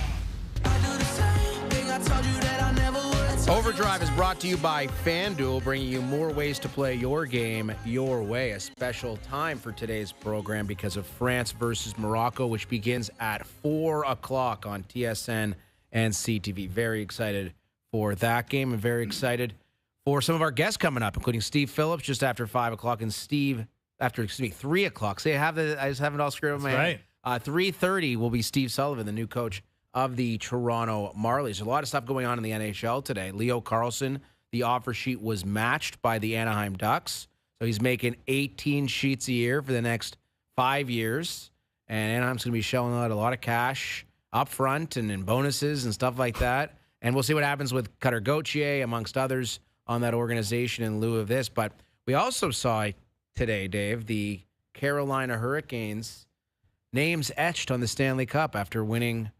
Overdrive is brought to you by FanDuel, bringing you more ways to play your game your way. A special time for today's program because of France versus Morocco, which begins at 4 o'clock on TSN and CTV. Very excited for that game and very excited for some of our guests coming up, including Steve Phillips just after 5 o'clock and Steve after 3 o'clock. See, I just have it all screwed up in my head. 3:30 will be Steve Sullivan, the new coach of the Toronto Marlies. There's a lot of stuff going on in the NHL today. Leo Carlsson, the offer sheet was matched by the Anaheim Ducks. So he's making 18 sheets a year for the next 5 years. And Anaheim's going to be shelling out a lot of cash up front and in bonuses and stuff like that. And we'll see what happens with Cutter Gauthier, amongst others, on that organization in lieu of this. But we also saw today, Dave, the Carolina Hurricanes names etched on the Stanley Cup after winning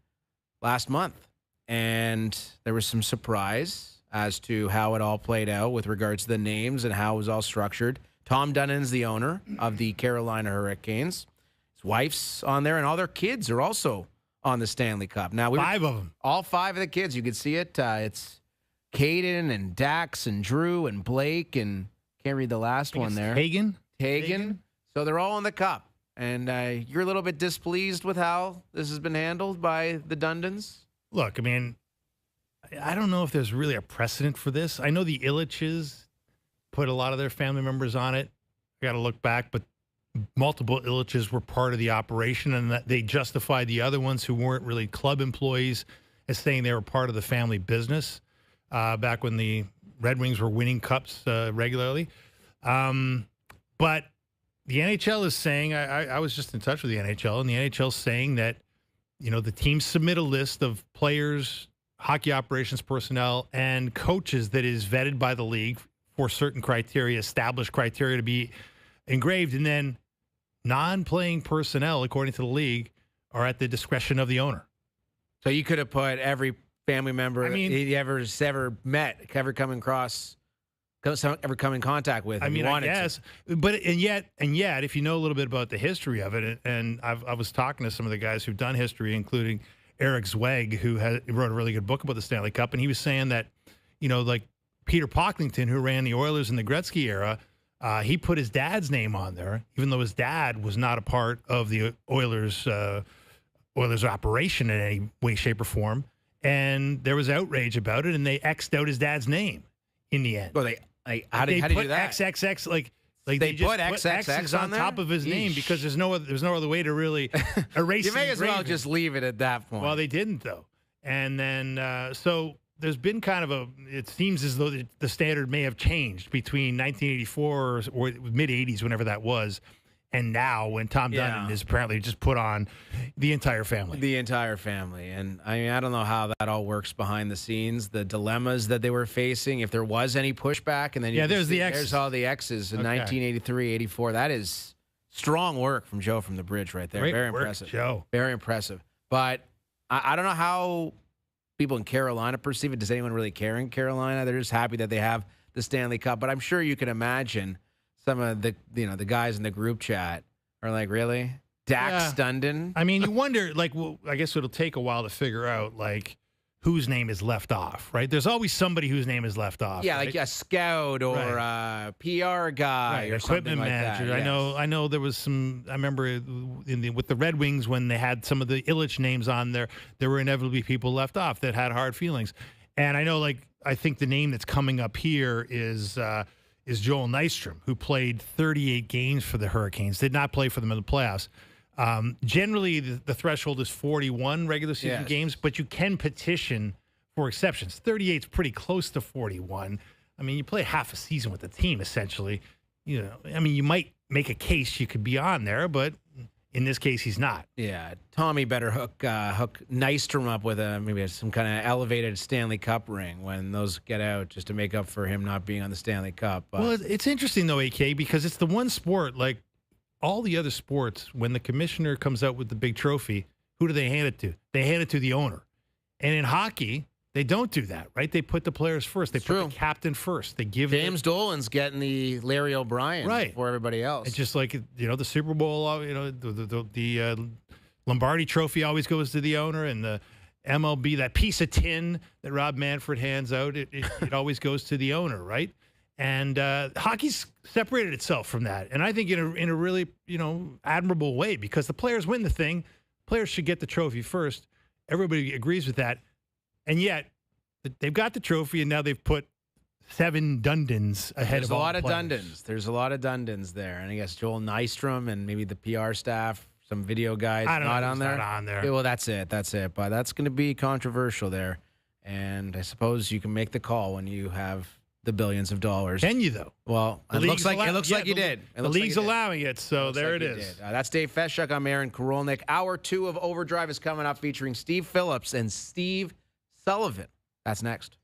last month. And there was some surprise as to how it all played out with regards to the names and how it was all structured. Tom Dunnan's the owner of the Carolina Hurricanes. His wife's on there, and all their kids are also on the Stanley Cup. Now, 5 of them. All 5 of the kids. You can see it. It's Caden and Dax and Drew and Blake and can't read the last one there. Hagen. So they're all in the Cup. And you're a little bit displeased with how this has been handled by the Dundans? Look, I mean, I don't know if there's really a precedent for this. I know the Illiches put a lot of their family members on it. I got to look back, but multiple Illiches were part of the operation, and that they justified the other ones who weren't really club employees as saying they were part of the family business back when the Red Wings were winning cups regularly. But the NHL is saying, I was just in touch with the NHL, and the NHL is saying that, the teams submit a list of players, hockey operations personnel, and coaches that is vetted by the league for certain criteria, established criteria to be engraved, and then non-playing personnel, according to the league, are at the discretion of the owner. So you could have put every family member he ever met, ever come in contact with. I mean, I guess, but yet, if you know a little bit about the history of it, and I was talking to some of the guys who've done history, including Eric Zweig, who wrote a really good book about the Stanley Cup, and he was saying that, like Peter Pocklington, who ran the Oilers in the Gretzky era, he put his dad's name on there, even though his dad was not a part of the Oilers operation in any way, shape, or form, and there was outrage about it, and they X'd out his dad's name in the end. Well, how did you do that? XXX, like they just put XXX on top of his name because there's no other way to really erase. You may as well just leave it at that point. Well, they didn't though, and then so there's been kind of it seems as though the standard may have changed between 1984 or mid 80s, whenever that was, and now when Tom Dundon is apparently just put on the entire family. The entire family. And I don't know how that all works behind the scenes, the dilemmas that they were facing, if there was any pushback. And then there's all the X's in 1983, 84. That is strong work from Joe from the Bridge right there. Great Very work, impressive. Joe. Very impressive. But I don't know how people in Carolina perceive it. Does anyone really care in Carolina? They're just happy that they have the Stanley Cup. But I'm sure you can imagine some of the the guys in the group chat are like, really? Dax Dundon? I mean, you wonder, I guess it'll take a while to figure out, whose name is left off, right? There's always somebody whose name is left off. Yeah, right? like a scout or a PR guy or equipment manager. Like that. I know there was some, I remember with the Red Wings when they had some of the Illich names on there were inevitably people left off that had hard feelings. And I know, I think the name that's coming up here is Joel Nystrom, who played 38 games for the Hurricanes, did not play for them in the playoffs. Generally, the threshold is 41 regular season games, but you can petition for exceptions. 38 is pretty close to 41. I mean, you play half a season with the team, essentially. You might make a case you could be on there, but In this case, he's not. Yeah, Tommy better hook Nystrom up with maybe some kind of elevated Stanley Cup ring when those get out, just to make up for him not being on the Stanley Cup. Well, it's interesting though, AK, because it's the one sport, like all the other sports, when the commissioner comes out with the big trophy, who do they hand it to? They hand it to the owner. And in hockey, they don't do that, right? They put the players first. They put the captain first. They give James Dolan's getting the Larry O'Brien right for everybody else. It's just like, the Super Bowl, the Lombardi Trophy always goes to the owner, and the MLB, that piece of tin that Rob Manfred hands out, it always goes to the owner, right? And hockey's separated itself from that, and I think in a really admirable way, because the players win the thing. Players should get the trophy first. Everybody agrees with that. And yet, they've got the trophy, and now they've put 7 Dundons ahead of all the players. There's a lot of Dundons there. And I guess Joel Nystrom and maybe the PR staff, some video guys not on there. Yeah, well, that's it. But that's going to be controversial there. And I suppose you can make the call when you have the billions of dollars. Can you, though? Well, it looks like you did. The league's allowing it, so there it is. That's Dave Feshuk. I'm Aaron Korolnik. Hour 2 of OverDrive is coming up, featuring Steve Phillips and Steve Sullivan. That's next.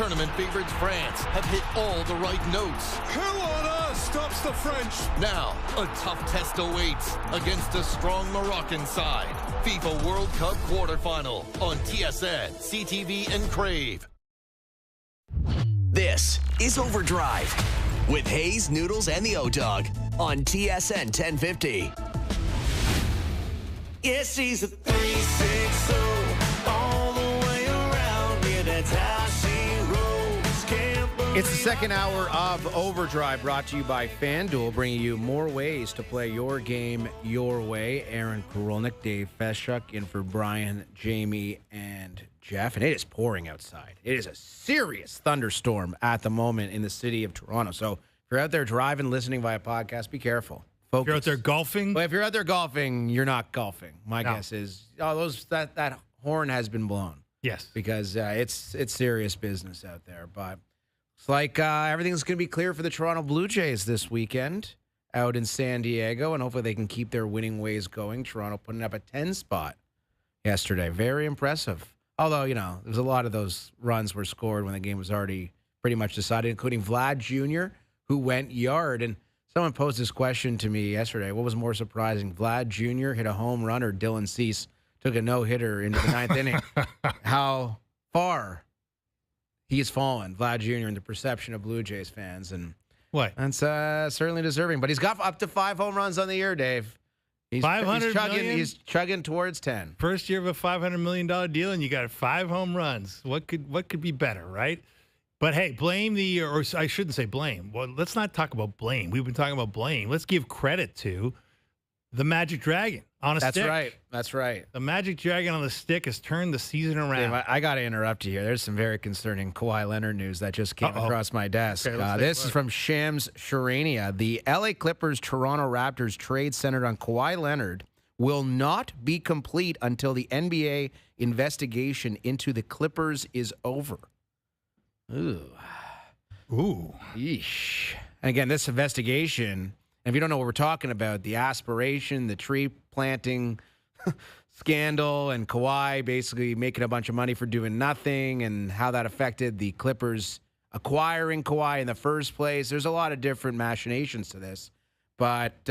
tournament favorites France have hit all the right notes. Who on earth stops the French? Now, a tough test awaits against a strong Moroccan side. FIFA World Cup quarterfinal on TSN, CTV, and Crave. This is OverDrive with Hayes, Noodles, and the O-Dog on TSN 1050. Yes, she's a 360 all the way around. Yeah, that's how she rolls. Can't believe It's the second hour of OverDrive, brought to you by FanDuel, bringing you more ways to play your game your way. Aaron Korolnik, Dave Feshuk, in for Brian, Jamie, and Jeff. And it is pouring outside. It is a serious thunderstorm at the moment in the city of Toronto. So if you're out there driving, listening via podcast, be careful. Focus. If you're out there golfing? Well, if you're out there golfing, you're not golfing. My guess is that horn has been blown. Yes. Because it's serious business out there. But it's like everything's going to be clear for the Toronto Blue Jays this weekend out in San Diego, and hopefully they can keep their winning ways going. Toronto putting up a 10 spot yesterday. Very impressive. Although, there's a lot of those runs were scored when the game was already pretty much decided, including Vlad Jr., who went yard. And someone posed this question to me yesterday. What was more surprising, Vlad Jr. hit a home run or Dylan Cease took a no-hitter into the ninth inning? How far he has fallen, Vlad Jr., in the perception of Blue Jays fans. And what? That's certainly deserving. But he's got up to 5 home runs on the year, Dave. He's He's chugging towards 10. First year of a $500 million deal, and you got 5 home runs. What could be better, right? But hey, or I shouldn't say blame. Well, let's not talk about blame. We've been talking about blame. Let's give credit to the Magic Dragon on a stick. That's right. The Magic Dragon on the stick has turned the season around. Dave, I got to interrupt you here. There's some very concerning Kawhi Leonard news that just came across my desk. Okay, this is from Shams Charania. The LA Clippers Toronto Raptors trade centered on Kawhi Leonard will not be complete until the NBA investigation into the Clippers is over. Ooh. Yeesh. And again, this investigation, and if you don't know what we're talking about, the aspiration, the tree planting scandal, and Kawhi basically making a bunch of money for doing nothing, and how that affected the Clippers acquiring Kawhi in the first place. There's a lot of different machinations to this. But,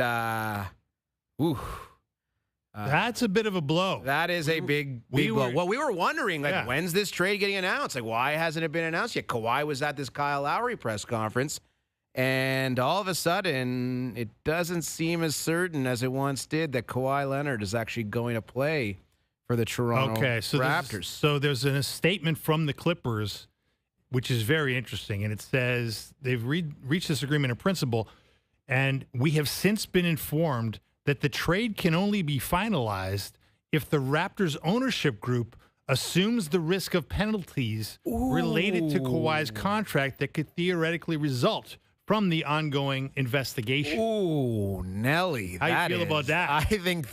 that's a bit of a blow. That is a big blow. Well, we were wondering, when's this trade getting announced? Like, why hasn't it been announced yet? Kawhi was at this Kyle Lowry press conference, and all of a sudden, it doesn't seem as certain as it once did that Kawhi Leonard is actually going to play for the Toronto Raptors. So there's a statement from the Clippers, which is very interesting, and it says they've reached this agreement in principle, and we have since been informed that the trade can only be finalized if the Raptors ownership group assumes the risk of penalties related to Kawhi's contract that could theoretically result from the ongoing investigation. Ooh, Nelly. How you feel about that? I think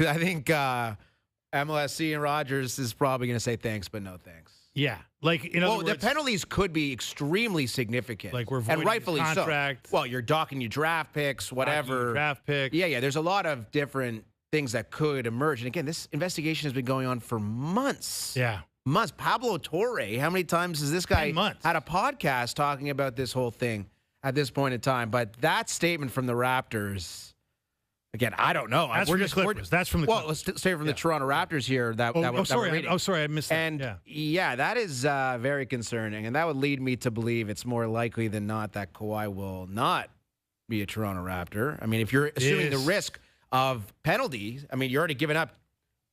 MLSC and Rogers is probably going to say thanks, but no thanks. Yeah. Like, in other words, the penalties could be extremely significant. Like, we're voiding and rightfully his contract. so. Well, you're docking your draft picks, whatever. Draft picks. Yeah. There's a lot of different things that could emerge. And again, this investigation has been going on for months. Yeah. Months. Pablo Torre, how many times has this guy had a podcast talking about this whole thing at this point in time? But that statement from the Raptors, again, I don't know. That's from the Clippers. That's from the Clippers. Well, let's say from the Toronto Raptors here. Sorry, I missed that. And that is very concerning. And that would lead me to believe it's more likely than not that Kawhi will not be a Toronto Raptor. I mean, if you're assuming the risk of penalties, I mean, you're already giving up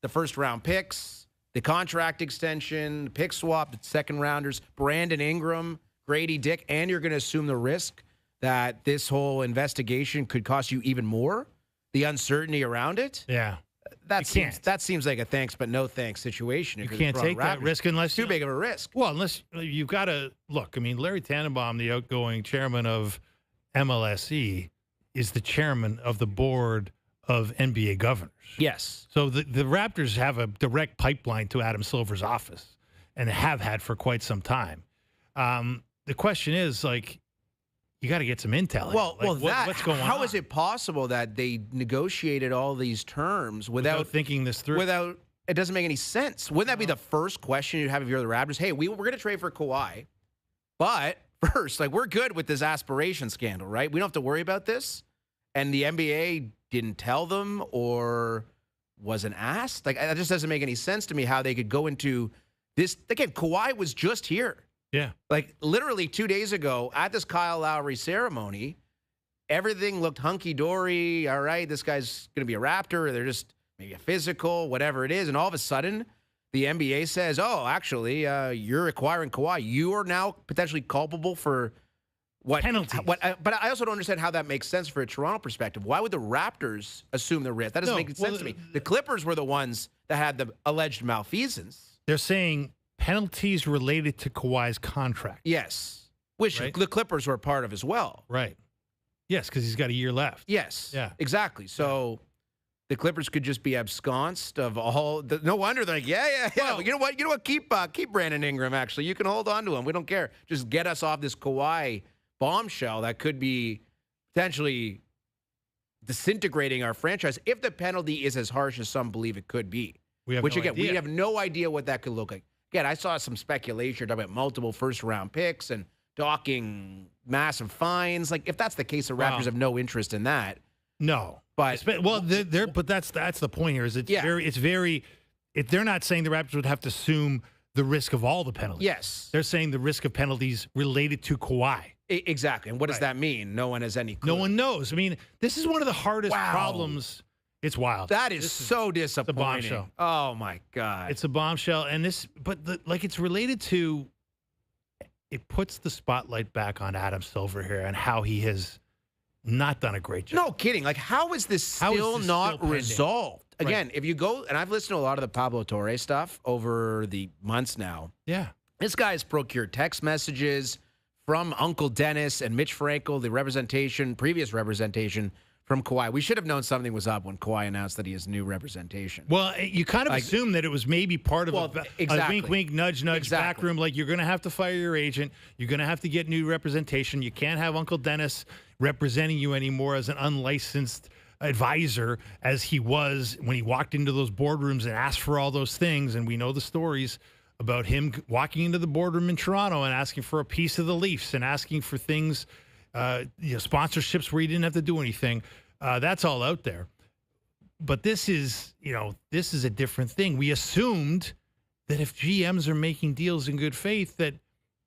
the first-round picks, the contract extension, the pick swap, the second-rounders, Brandon Ingram, Grady Dick, and you're going to assume the risk that this whole investigation could cost you even more. The uncertainty around it, that seems like a thanks but no thanks situation. You can't take that risk unless it's too big of a risk. Well, unless you've got to look. I mean, Larry Tannenbaum, the outgoing chairman of MLSE, is the chairman of the board of NBA governors. Yes. So the Raptors have a direct pipeline to Adam Silver's office, and have had for quite some time. The question is, like, you got to get some intel. What's going on? How is it possible that they negotiated all these terms without thinking this through? It doesn't make any sense. Wouldn't that be the first question you'd have if you're the Raptors? Hey, we're going to trade for Kawhi. But first, like, we're good with this aspiration scandal, right? We don't have to worry about this. And the NBA didn't tell them or wasn't asked. Like, that just doesn't make any sense to me how they could go into this. Again, Kawhi was just here. Yeah. Like, literally 2 days ago at this Kyle Lowry ceremony, everything looked hunky-dory. All right, this guy's going to be a Raptor. They're just maybe a physical, whatever it is. And all of a sudden, the NBA says, oh, actually, you're acquiring Kawhi. You are now potentially culpable for what penalties. But I also don't understand how that makes sense for a Toronto perspective. Why would the Raptors assume the risk? That doesn't make sense to me. The Clippers were the ones that had the alleged malfeasance. They're saying penalties related to Kawhi's contract. Yes, which the Clippers were a part of as well. Right. Yes, because he's got a year left. Yes. Yeah. Exactly. So the Clippers could just be absconced of all. No wonder they're like, yeah. Well, you know what? Keep Brandon Ingram. Actually, you can hold on to him. We don't care. Just get us off this Kawhi bombshell that could be potentially disintegrating our franchise if the penalty is as harsh as some believe it could be. We have no idea what that could look like. Again, I saw some speculation about multiple first-round picks and docking massive fines. Like, if that's the case, the Raptors have no interest in that. No, but that's the point here. Is if they're not saying the Raptors would have to assume the risk of all the penalties. Yes, they're saying the risk of penalties related to Kawhi. Exactly. And what does that mean? No one has any clue. No one knows. I mean, this is one of the hardest problems. It's wild. That is so disappointing. It's a bombshell. Oh my God. It's a bombshell. And it's related to, it puts the spotlight back on Adam Silver here and how he has not done a great job. No kidding. Like, how is this still not resolved? Again, if you go, and I've listened to a lot of the Pablo Torre stuff over the months now. Yeah. This guy's procured text messages from Uncle Dennis and Mitch Frankel, the previous representation from Kawhi. We should have known something was up when Kawhi announced that he has new representation. Well, you kind of assume that it was maybe part of a wink, wink, nudge, nudge back room. Like, you're going to have to fire your agent. You're going to have to get new representation. You can't have Uncle Dennis representing you anymore as an unlicensed advisor as he was when he walked into those boardrooms and asked for all those things. And we know the stories about him walking into the boardroom in Toronto and asking for a piece of the Leafs and asking for things, sponsorships where he didn't have to do anything. That's all out there. But this is a different thing. We assumed that if GMs are making deals in good faith, that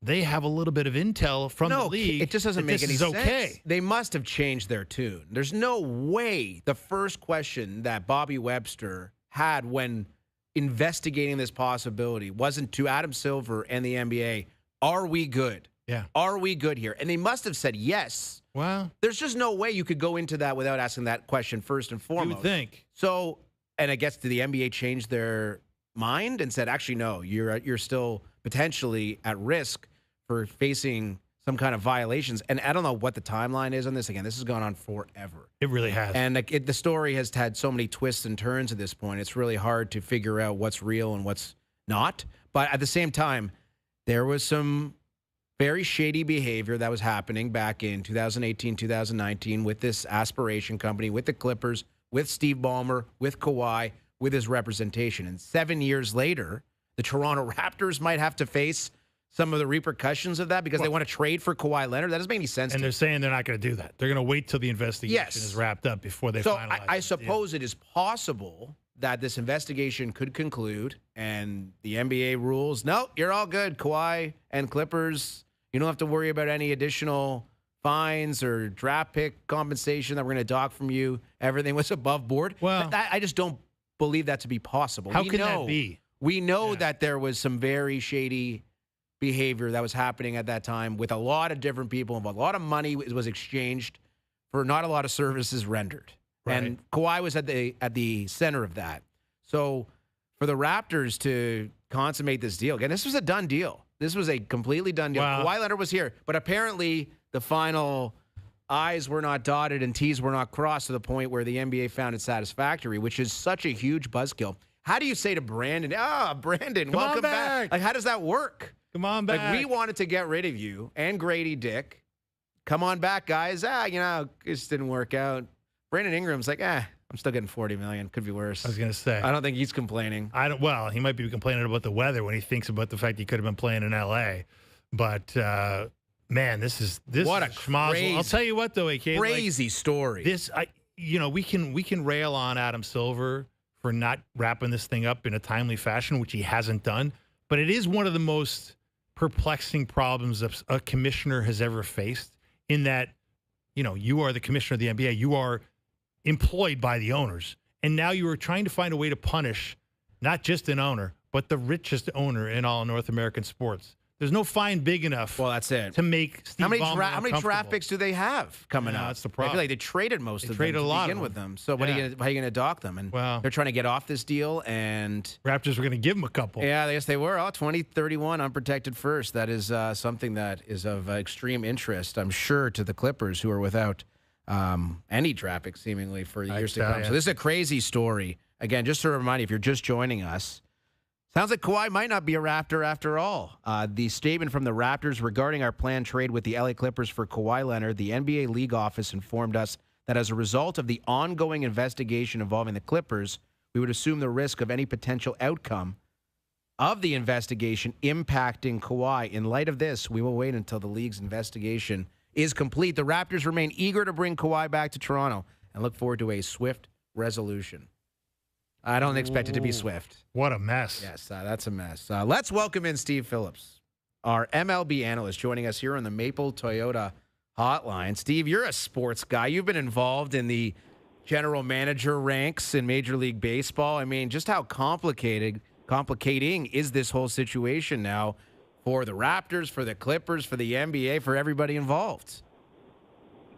they have a little bit of intel from the league. It just doesn't make any sense. Okay. They must have changed their tune. There's no way the first question that Bobby Webster had when investigating this possibility wasn't to Adam Silver and the NBA, are we good? Yeah. Are we good here? And they must have said yes. Well, there's just no way you could go into that without asking that question first and foremost. You would think. So, and I guess did the NBA change their mind and said, actually, no, you're still potentially at risk for facing some kind of violations. And I don't know what the timeline is on this. Again, this has gone on forever. It really has. And the story has had so many twists and turns at this point. It's really hard to figure out what's real and what's not. But at the same time, there was some very shady behavior that was happening back in 2018, 2019 with this aspiration company, with the Clippers, with Steve Ballmer, with Kawhi, with his representation. And 7 years later, the Toronto Raptors might have to face some of the repercussions of that because they want to trade for Kawhi Leonard. That doesn't make any sense. And they're saying they're not going to do that. They're going to wait till the investigation is wrapped up before they finalize. I suppose it is possible that this investigation could conclude and the NBA rules, no, you're all good, Kawhi and Clippers. You don't have to worry about any additional fines or draft pick compensation that we're going to dock from you. Everything was above board. Well, I just don't believe that to be possible. How can that be? We know that there was some very shady behavior that was happening at that time with a lot of different people involved. A lot of money was exchanged for not a lot of services rendered. Right. And Kawhi was at the center of that. So for the Raptors to consummate this deal, again, this was a done deal. This was a completely done deal. Wow. Kawhi Leonard was here, but apparently the final I's were not dotted and T's were not crossed to the point where the NBA found it satisfactory, which is such a huge buzzkill. How do you say to Brandon, Brandon, welcome back? Like, how does that work? Come on back. Like, we wanted to get rid of you and Grady Dick. Come on back, guys. It just didn't work out. Brandon Ingram's like, I'm still getting $40 million. Could be worse. I was going to say. I don't think he's complaining. Well, he might be complaining about the weather when he thinks about the fact he could have been playing in L.A. But man, this is What a schmozzle. crazy, I'll tell you what, though, AK, crazy story. we can rail on Adam Silver for not wrapping this thing up in a timely fashion, which he hasn't done. But it is one of the most perplexing problems that a commissioner has ever faced. In that, you are the commissioner of the NBA, you are employed by the owners, and now you are trying to find a way to punish not just an owner, but the richest owner in all North American sports. There's no fine big enough. Well, that's it. To make Steve how many Ballmer draft picks do they have coming up? That's the problem. I feel like they traded most of them traded to a lot begin of with them. them. So how are you going to dock them? And they're trying to get off this deal. And Raptors were going to give them a couple. Yeah, I guess they were. 2031 unprotected first. That is something that is of extreme interest, I'm sure, to the Clippers, who are without any draft picks seemingly for years to come. So this is a crazy story. Again, just to remind you, if you're just joining us, sounds like Kawhi might not be a Raptor after all. The statement from the Raptors regarding our planned trade with the LA Clippers for Kawhi Leonard, the NBA League office informed us that as a result of the ongoing investigation involving the Clippers, we would assume the risk of any potential outcome of the investigation impacting Kawhi. In light of this, we will wait until the league's investigation is complete. The Raptors remain eager to bring Kawhi back to Toronto and look forward to a swift resolution. I don't expect it to be swift. What a mess. Yes, that's a mess. Let's welcome in Steve Phillips, our MLB analyst, joining us here on the Maple Toyota hotline. Steve, you're a sports guy. You've been involved in the general manager ranks in Major League Baseball. I mean, just how complicating is this whole situation now for the Raptors, for the Clippers, for the NBA, for everybody involved?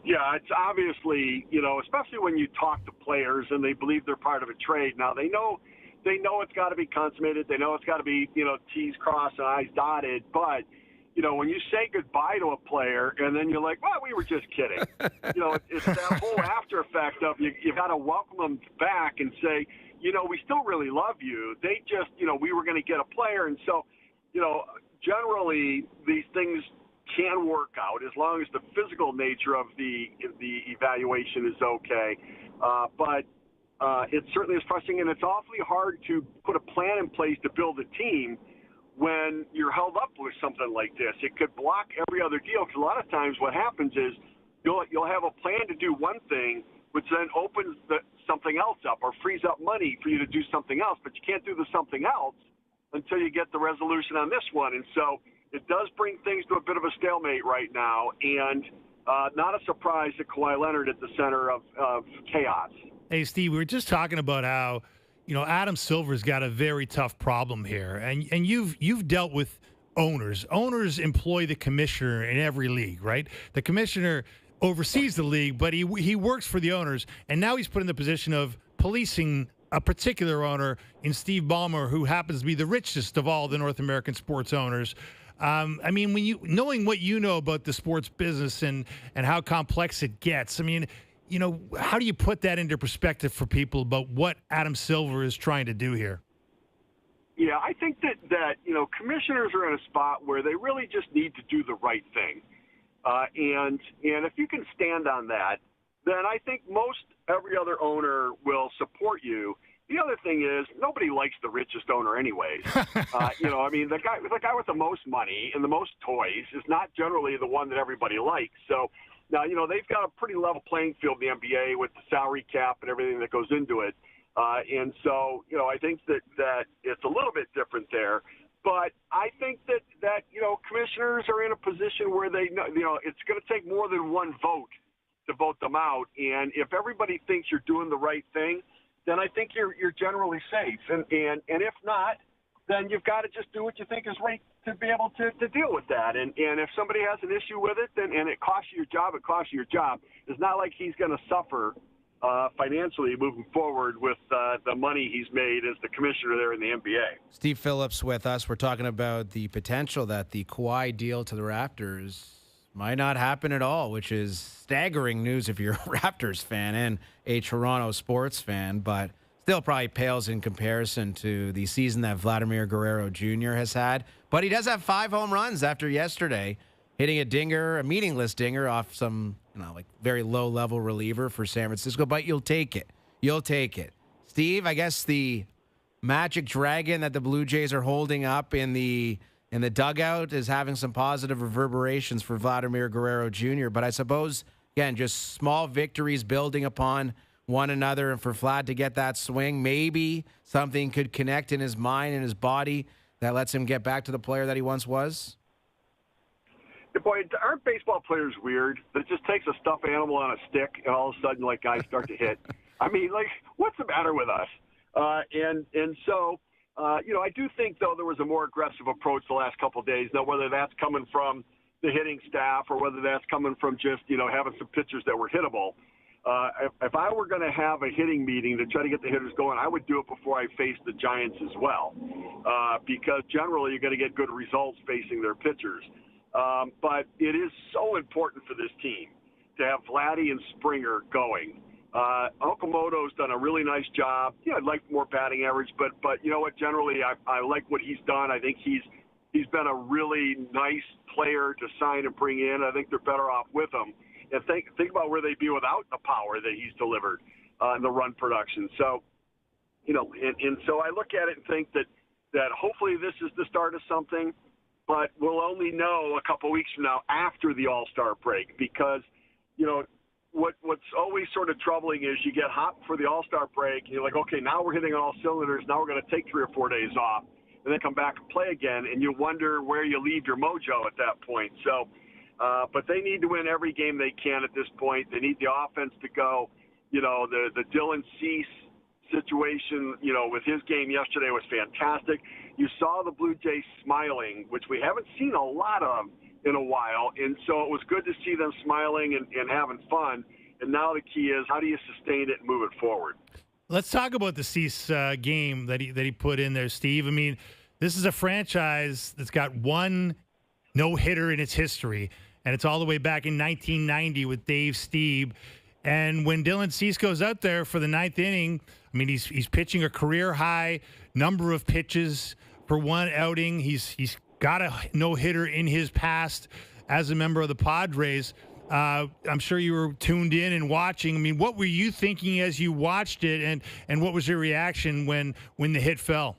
Yeah, it's obviously, especially when you talk to players and they believe they're part of a trade. Now, they know it's got to be consummated. They know it's got to be, T's crossed and I's dotted. But, when you say goodbye to a player and then you're like, well, we were just kidding. It's that whole after effect of you got to welcome them back and say, we still really love you. They just, we were going to get a player. And so, generally these things can work out as long as the physical nature of the evaluation is okay. But it certainly is frustrating, and it's awfully hard to put a plan in place to build a team when you're held up with something like this. It could block every other deal, because a lot of times what happens is you'll have a plan to do one thing, which then opens something else up or frees up money for you to do something else, but you can't do the something else until you get the resolution on this one. And so it does bring things to a bit of a stalemate right now, and not a surprise that Kawhi Leonard at the center of chaos. Hey, Steve, we were just talking about how, Adam Silver's got a very tough problem here, and you've dealt with owners. Owners employ the commissioner in every league, right? The commissioner oversees the league, but he works for the owners, and now he's put in the position of policing a particular owner in Steve Ballmer, who happens to be the richest of all the North American sports owners. I mean, knowing what you know about the sports business and how complex it gets, I mean, how do you put that into perspective for people about what Adam Silver is trying to do here? Yeah, I think that commissioners are in a spot where they really just need to do the right thing. And if you can stand on that, then I think every other owner will support you. The other thing is, nobody likes the richest owner anyways. The guy with the most money and the most toys is not generally the one that everybody likes. So now, they've got a pretty level playing field in the NBA with the salary cap and everything that goes into it. And so, I think that it's a little bit different there. But I think that commissioners are in a position where they know, it's going to take more than one vote to vote them out. And if everybody thinks you're doing the right thing, then I think you're generally safe. And if not, then you've got to just do what you think is right to be able to deal with that. And if somebody has an issue with it, and it costs you your job, it costs you your job. It's not like he's going to suffer financially moving forward with the money he's made as the commissioner there in the NBA. Steve Phillips with us. We're talking about the potential that the Kawhi deal to the Raptors might not happen at all, which is staggering news if you're a Raptors fan and a Toronto sports fan, but still probably pales in comparison to the season that Vladimir Guerrero Jr. has had. But he does have 5 home runs after yesterday, hitting a meaningless dinger off some, very low-level reliever for San Francisco, but you'll take it. You'll take it. Steve, I guess the magic dragon that the Blue Jays are holding up in the And the dugout is having some positive reverberations for Vladimir Guerrero Jr. But I suppose, again, just small victories building upon one another, and for Vlad to get that swing, maybe something could connect in his mind and his body that lets him get back to the player that he once was? Boy, aren't baseball players weird? It just takes a stuffed animal on a stick, and all of a sudden, like, guys start to hit. I mean, like, what's the matter with us? So, I do think, though, there was a more aggressive approach the last couple of days. Now, whether that's coming from the hitting staff or whether that's coming from just, having some pitchers that were hittable. If I were going to have a hitting meeting to try to get the hitters going, I would do it before I face the Giants as well, because generally you're going to get good results facing their pitchers. But it is so important for this team to have Vladdy and Springer going. Okamoto's done a really nice job. I'd like more batting average, but you know what? Generally, I like what he's done. I think he's been a really nice player to sign and bring in. I think they're better off with him. And think about where they'd be without the power that he's delivered in the run production. So, and so I look at it and think that hopefully this is the start of something, but we'll only know a couple weeks from now after the All-Star break, because, what's always sort of troubling is you get hot for the All-Star break, and you're like, okay, now we're hitting all cylinders. Now we're going to take 3 or 4 days off and then come back and play again, and you wonder where you leave your mojo at that point. So, but they need to win every game they can at this point. They need the offense to go. The Dylan Cease situation, with his game yesterday was fantastic. You saw the Blue Jays smiling, which we haven't seen a lot of in a while. And so it was good to see them smiling and having fun. And now the key is, how do you sustain it and move it forward? Let's talk about the Cease game that he put in there, Steve. I mean, this is a franchise that's got one no-hitter in its history, and it's all the way back in 1990 with Dave Stieb. And when Dylan Cease goes out there for the 9th inning, I mean, he's pitching a career-high number of pitches for one outing. He's got a no-hitter in his past as a member of the Padres. I'm sure you were tuned in and watching. I mean, what were you thinking as you watched it, and what was your reaction when the hit fell?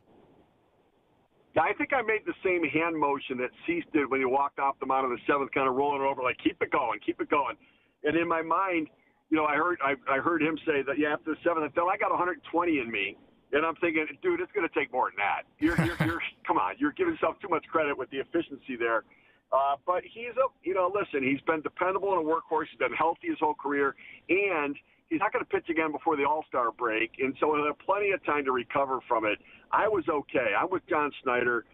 Yeah, I think I made the same hand motion that Cease did when he walked off the mound in the 7th, kind of rolling over, like, keep it going, keep it going. And in my mind, I heard him say that, after the 7th, I felt I got 120 in me. And I'm thinking, dude, it's going to take more than that. You're come on, you're giving yourself too much credit with the efficiency there. But he's listen, he's been dependable and a workhorse. He's been healthy his whole career, and he's not going to pitch again before the All-Star break, and so he'll have plenty of time to recover from it. I was okay. I'm with John Snyder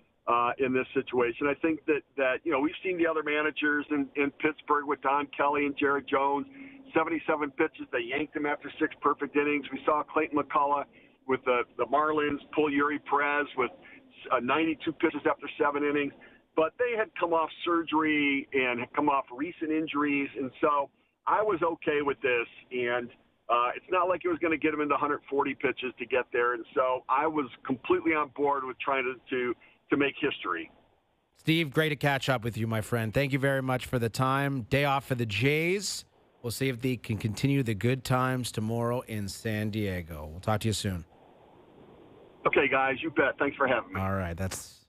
in this situation. I think that we've seen the other managers in Pittsburgh with Don Kelly and Jared Jones, 77 pitches. They yanked him after 6 perfect innings. We saw Clayton McCullough with the Marlins pull Yuri Perez with 92 pitches after 7 innings. But they had come off surgery and had come off recent injuries, and so I was okay with this. And it's not like it was going to get him into 140 pitches to get there, and so I was completely on board with trying to make history. Steve, great to catch up with you, my friend. Thank you very much for the time. Day off for the Jays. We'll see if they can continue the good times tomorrow in San Diego. We'll talk to you soon. Okay, guys, you bet. Thanks for having me. All right, that's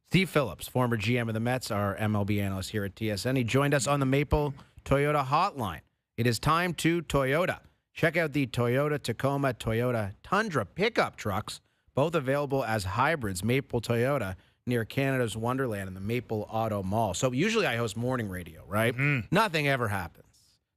Steve Phillips, former GM of the Mets, our MLB analyst here at TSN. He joined us on the Maple Toyota hotline. It is time to Toyota. Check out the Toyota Tacoma, Toyota Tundra pickup trucks, both available as hybrids. Maple Toyota near Canada's Wonderland in the Maple Auto Mall. So usually I host morning radio, right? Nothing ever happens.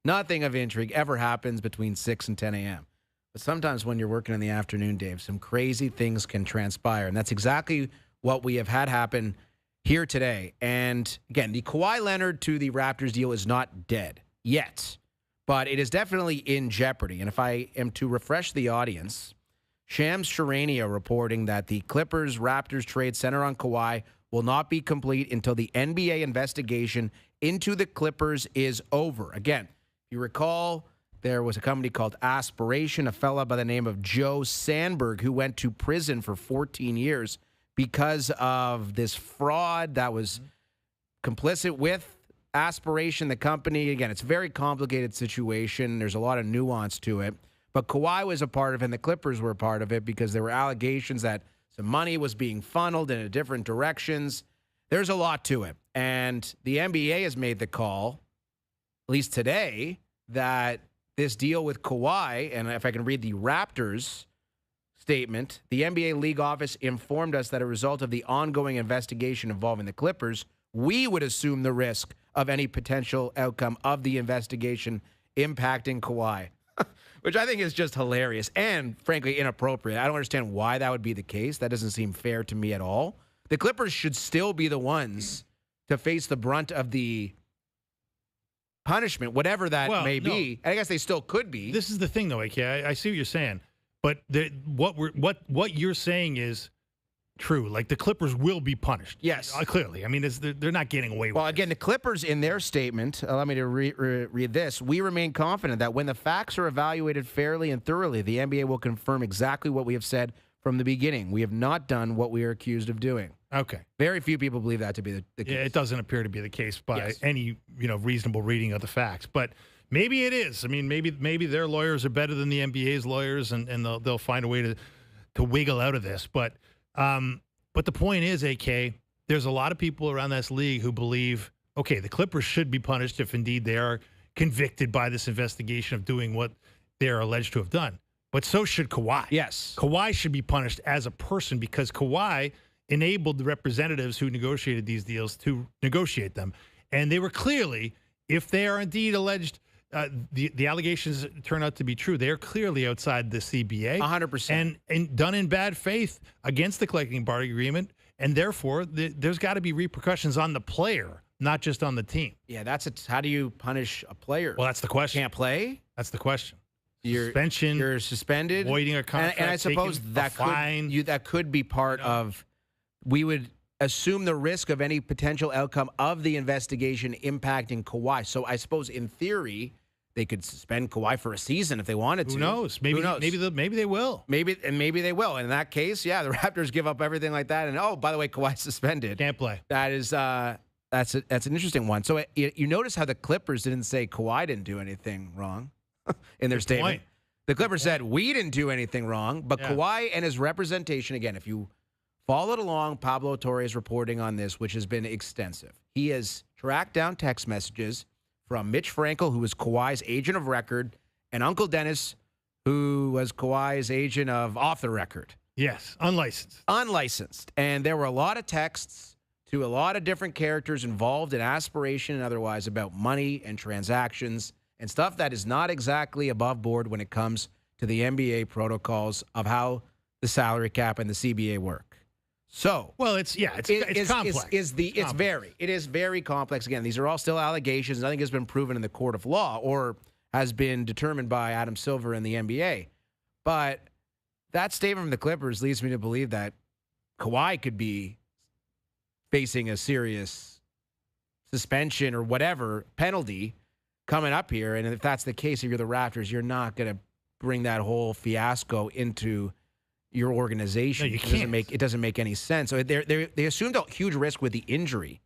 Nothing of intrigue ever happens between 6 and 10 a.m. But sometimes when you're working in the afternoon, Dave, some crazy things can transpire. And that's exactly what we have had happen here today. And again, the Kawhi Leonard to the Raptors deal is not dead yet, but it is definitely in jeopardy. And if I am to refresh the audience, Shams Charania reporting that the Clippers-Raptors trade center on Kawhi will not be complete until the NBA investigation into the Clippers is over. Again, if you recall, there was a company called Aspiration, a fella by the name of Joe Sandberg, who went to prison for 14 years because of this fraud that was complicit with Aspiration, the company. Again, it's a very complicated situation. There's a lot of nuance to it. But Kawhi was a part of it, and the Clippers were a part of it because there were allegations that some money was being funneled in different directions. there's a lot to it. And the NBA has made the call, at least today, that this deal with Kawhi, and if I can read the Raptors statement, the NBA league office informed us that a result of the ongoing investigation involving the Clippers, we would assume the risk of any potential outcome of the investigation impacting Kawhi, which I think is just hilarious and, frankly, inappropriate. I don't understand why that would be the case. That doesn't seem fair to me at all. The Clippers should still be the ones to face the brunt of the punishment, whatever that may be. I guess they still could be. This is the thing, though, AK. I see what you're saying, but what you're saying is true. Like, the Clippers will be punished. Yes, clearly. I mean, they're not getting away with it. Well, again, the Clippers in their statement, allow me to read this. We remain confident that when the facts are evaluated fairly and thoroughly, the NBA will confirm exactly what we have said from the beginning. We have not done what we are accused of doing. Okay. Very few people believe that to be the case. Yeah, it doesn't appear to be the case by any reasonable reading of the facts, but maybe it is. I mean, maybe their lawyers are better than the NBA's lawyers, and they'll find a way to wiggle out of this. But the point is, AK, there's a lot of people around this league who believe, okay, the Clippers should be punished if indeed they are convicted by this investigation of doing what they're alleged to have done. But so should Kawhi. Yes. Kawhi should be punished as a person because Kawhi enabled the representatives who negotiated these deals to negotiate them. And they were clearly, if they are indeed alleged, the allegations turn out to be true, they are clearly outside the CBA. 100%. And done in bad faith against the collective bargaining agreement. And therefore, there's got to be repercussions on the player, not just on the team. Yeah, how do you punish a player? Well, that's the question. Can't play? That's the question. Suspension. You're suspended. Voiding a contract. And I suppose that could be part of, we would assume the risk of any potential outcome of the investigation impacting Kawhi. So I suppose in theory, they could suspend Kawhi for a season if they wanted to. Who knows? Maybe they will. Maybe they will. And in that case, yeah, the Raptors give up everything like that. And by the way, Kawhi's suspended. Can't play. That is that's an interesting one. So you notice how the Clippers didn't say Kawhi didn't do anything wrong in their statement. The Clippers said we didn't do anything wrong, but Kawhi and his representation, again, if you followed along Pablo Torre's reporting on this, which has been extensive, he has tracked down text messages from Mitch Frankel, who was Kawhi's agent of record, and Uncle Dennis, who was Kawhi's agent of off the record. Yes, unlicensed. Unlicensed. And there were a lot of texts to a lot of different characters involved in aspiration and otherwise about money and transactions and stuff that is not exactly above board when it comes to the NBA protocols of how the salary cap and the CBA work. So, well, it's complex. It is very complex. Again, these are all still allegations. Nothing has been proven in the court of law or has been determined by Adam Silver and the NBA. But that statement from the Clippers leads me to believe that Kawhi could be facing a serious suspension or whatever penalty coming up here. And if that's the case, if you're the Raptors, you're not going to bring that whole fiasco into your organization. No, you can't. It doesn't make any sense. So they assumed a huge risk with the injury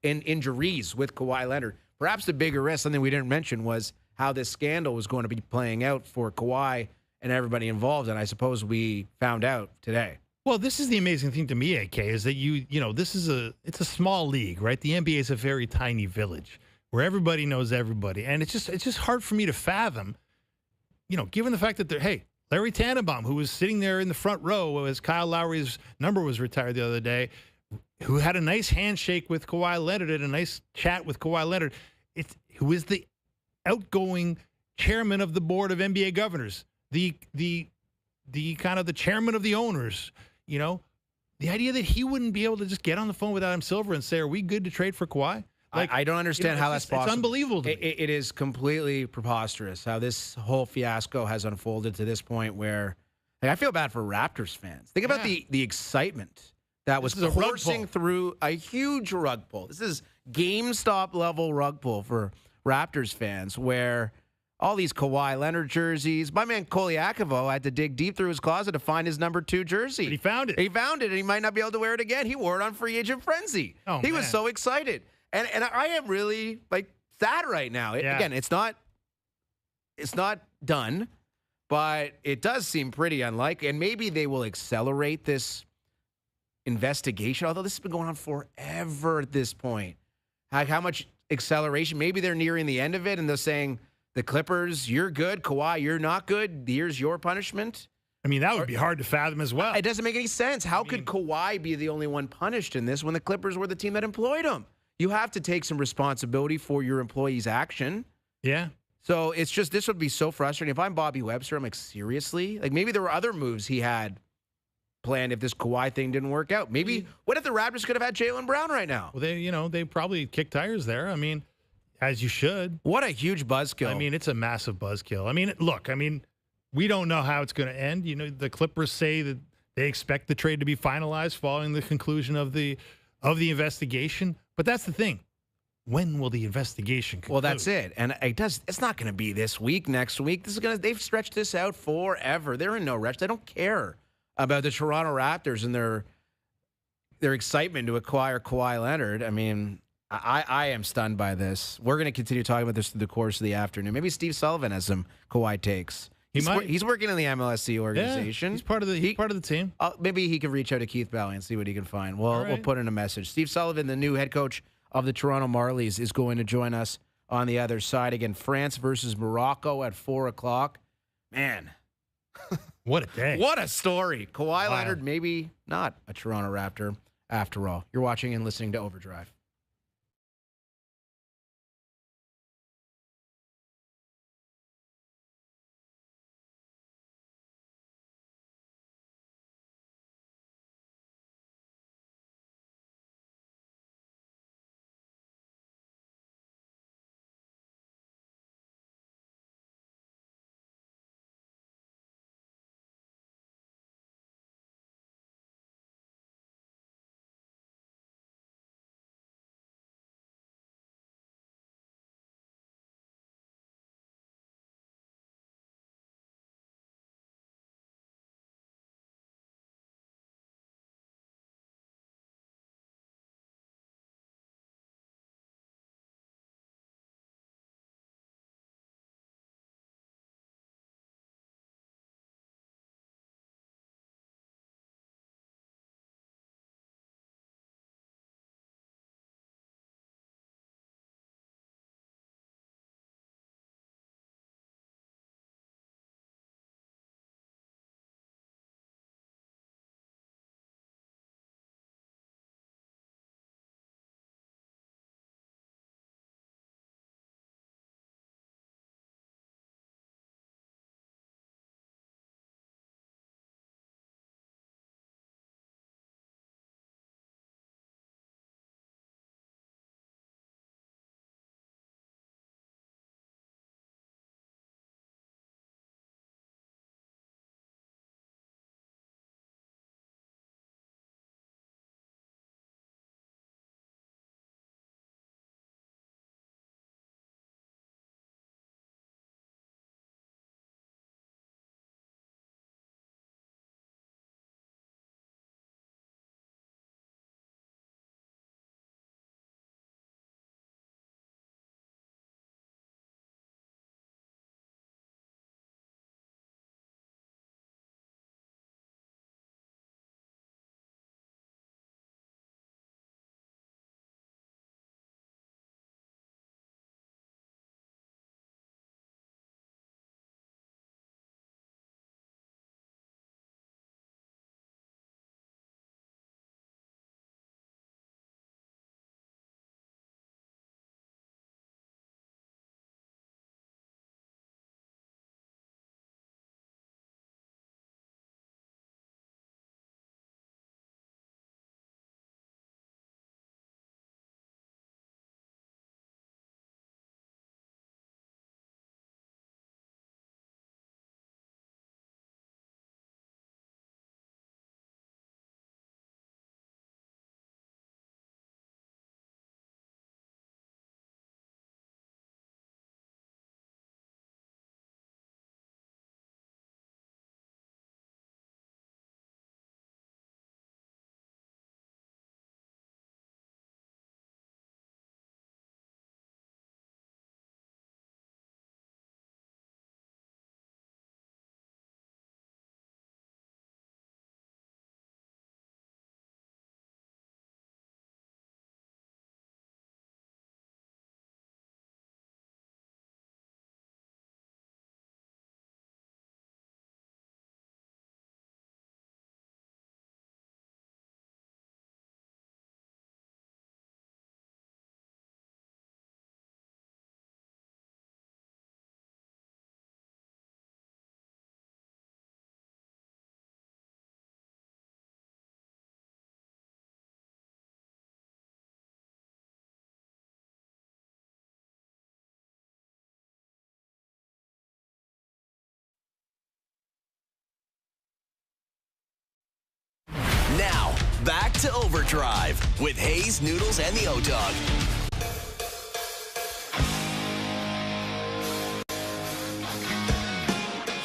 and injuries with Kawhi Leonard. Perhaps the bigger risk, something we didn't mention, was how this scandal was going to be playing out for Kawhi and everybody involved. And I suppose we found out today. Well, this is the amazing thing to me, AK, is that it's a small league, right? The NBA is a very tiny village where everybody knows everybody. And it's just hard for me to fathom, given the fact that Larry Tannenbaum, who was sitting there in the front row as Kyle Lowry's number was retired the other day, who had a nice handshake with Kawhi Leonard and a nice chat with Kawhi Leonard, who is the outgoing chairman of the board of NBA governors, the kind of the chairman of the owners, the idea that he wouldn't be able to just get on the phone with Adam Silver and say, are we good to trade for Kawhi? I don't understand how that's possible. It's unbelievable to me. It is completely preposterous how this whole fiasco has unfolded to this point where I feel bad for Raptors fans. Think about the excitement that was coursing through a huge rug pull. This is GameStop level rug pull for Raptors fans where all these Kawhi Leonard jerseys. My man Koliakovo had to dig deep through his closet to find his number 2 jersey. But he found it. He found it, and he might not be able to wear it again. He wore it on Free Agent Frenzy. He was so excited. And I am really sad right now. Again, it's not done, but it does seem pretty unlikely. And maybe they will accelerate this investigation, although this has been going on forever at this point. How much acceleration? Maybe they're nearing the end of it and they're saying, the Clippers, you're good. Kawhi, you're not good. Here's your punishment. I mean, that would be hard to fathom as well. It doesn't make any sense. How could Kawhi be the only one punished in this when the Clippers were the team that employed him? You have to take some responsibility for your employee's action. Yeah. So it's just, this would be so frustrating. If I'm Bobby Webster, I'm like, seriously? Like, maybe there were other moves he had planned if this Kawhi thing didn't work out. Maybe, what if the Raptors could have had Jaylen Brown right now? Well, they probably kicked tires there. I mean, as you should. What a huge buzzkill. I mean, it's a massive buzzkill. I mean, look, we don't know how it's going to end. The Clippers say that they expect the trade to be finalized following the conclusion of the investigation. But that's the thing. When will the investigation conclude? Well, that's it. And it's not going to be this week, next week. They've stretched this out forever. They're in no rush. They don't care about the Toronto Raptors and their excitement to acquire Kawhi Leonard. I mean, I am stunned by this. We're going to continue talking about this through the course of the afternoon. Maybe Steve Sullivan has some Kawhi takes. He's working in the MLSC organization. Yeah, he's part of the team. Maybe he can reach out to Keith Bally and see what he can find. We'll put in a message. Steve Sullivan, the new head coach of the Toronto Marlies, is going to join us on the other side. Again, France versus Morocco at 4 o'clock. Man. What a day. What a story. Kawhi Leonard, maybe not a Toronto Raptor after all. You're watching and listening to OverDrive. Back to Overdrive with Hayes, Noodles, and the O-Dog.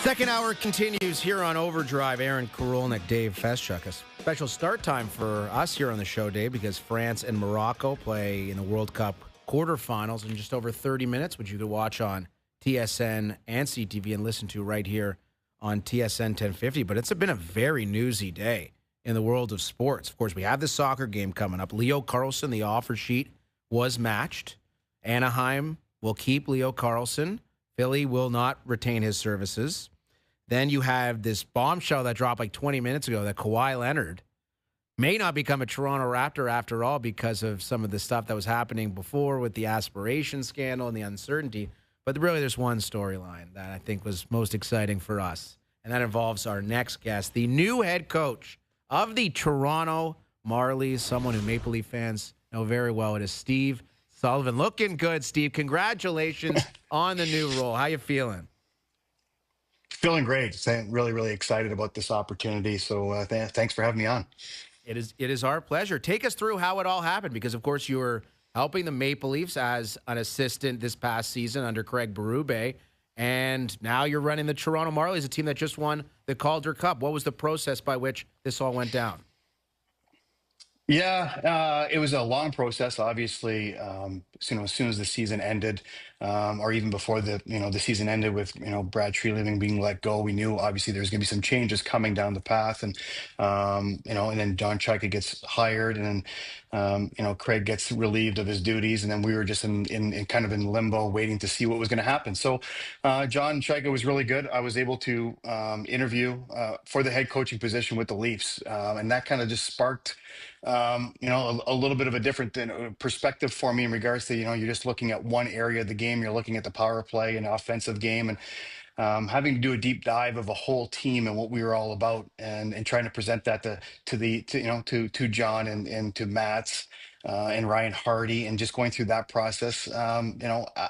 Second hour continues here on Overdrive. Aaron Karolnik, Dave Feschuk. A special start time for us here on the show, Dave, because France and Morocco play in the World Cup quarterfinals in just over 30 minutes, which you can watch on TSN and CTV and listen to right here on TSN 1050. But it's been a very newsy day in the world of sports. Of course, we have the soccer game coming up. Leo Carlsson, the offer sheet was matched. Anaheim will keep Leo Carlsson. Philly will not retain his services. Then you have this bombshell that dropped like 20 minutes ago that Kawhi Leonard may not become a Toronto Raptor after all because of some of the stuff that was happening before with the aspiration scandal and the uncertainty. But really, there's one storyline that I think was most exciting for us, and that involves our next guest, the new head coach of the Toronto Marlies, someone who Maple Leaf fans know very well. It is Steve Sullivan. Looking good, Steve. Congratulations on the new role. How you feeling? Feeling great. Really, really excited about this opportunity. So thanks for having me on. It is our pleasure. Take us through how it all happened, because, of course, you were helping the Maple Leafs as an assistant this past season under Craig Berube, and now you're running the Toronto Marlies, a team that just won the Calder Cup. What was the process by which this all went down? Yeah, it was a long process. Obviously, as soon as the season ended, or even before the season ended with Brad Treliving being let go, we knew obviously there's going to be some changes coming down the path, and and then Don Chayka gets hired, and then Craig gets relieved of his duties, and then we were just in kind of in limbo, waiting to see what was going to happen. So John Chayka was really good. I was able to interview for the head coaching position with the Leafs, and that kind of just sparked a little bit of a different perspective for me in regards to, you're just looking at one area of the game. You're looking at the power play and offensive game, and having to do a deep dive of a whole team and what we were all about, and trying to present that to John and to Matt's and Ryan Hardy, and just going through that process.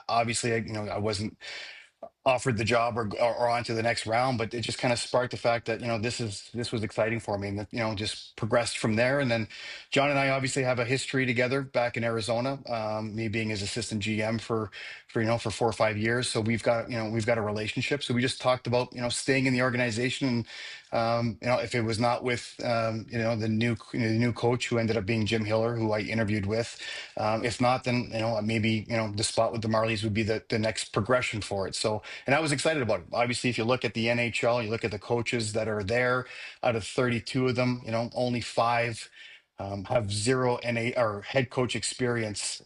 Obviously, I wasn't offered the job or on to the next round, but it just kind of sparked the fact that this was exciting for me, and that just progressed from there. And then John and I obviously have a history together back in Arizona, me being his assistant GM for 4 or 5 years, so we've got a relationship. So we just talked about staying in the organization, and if it was not with the new coach, who ended up being Jim Hiller, who I interviewed with, if not, then maybe the spot with the Marlies would be the next progression for it. So, and I was excited about it. Obviously, if you look at the NHL, you look at the coaches that are there, out of 32 of them, only 5 have zero NA or head coach experience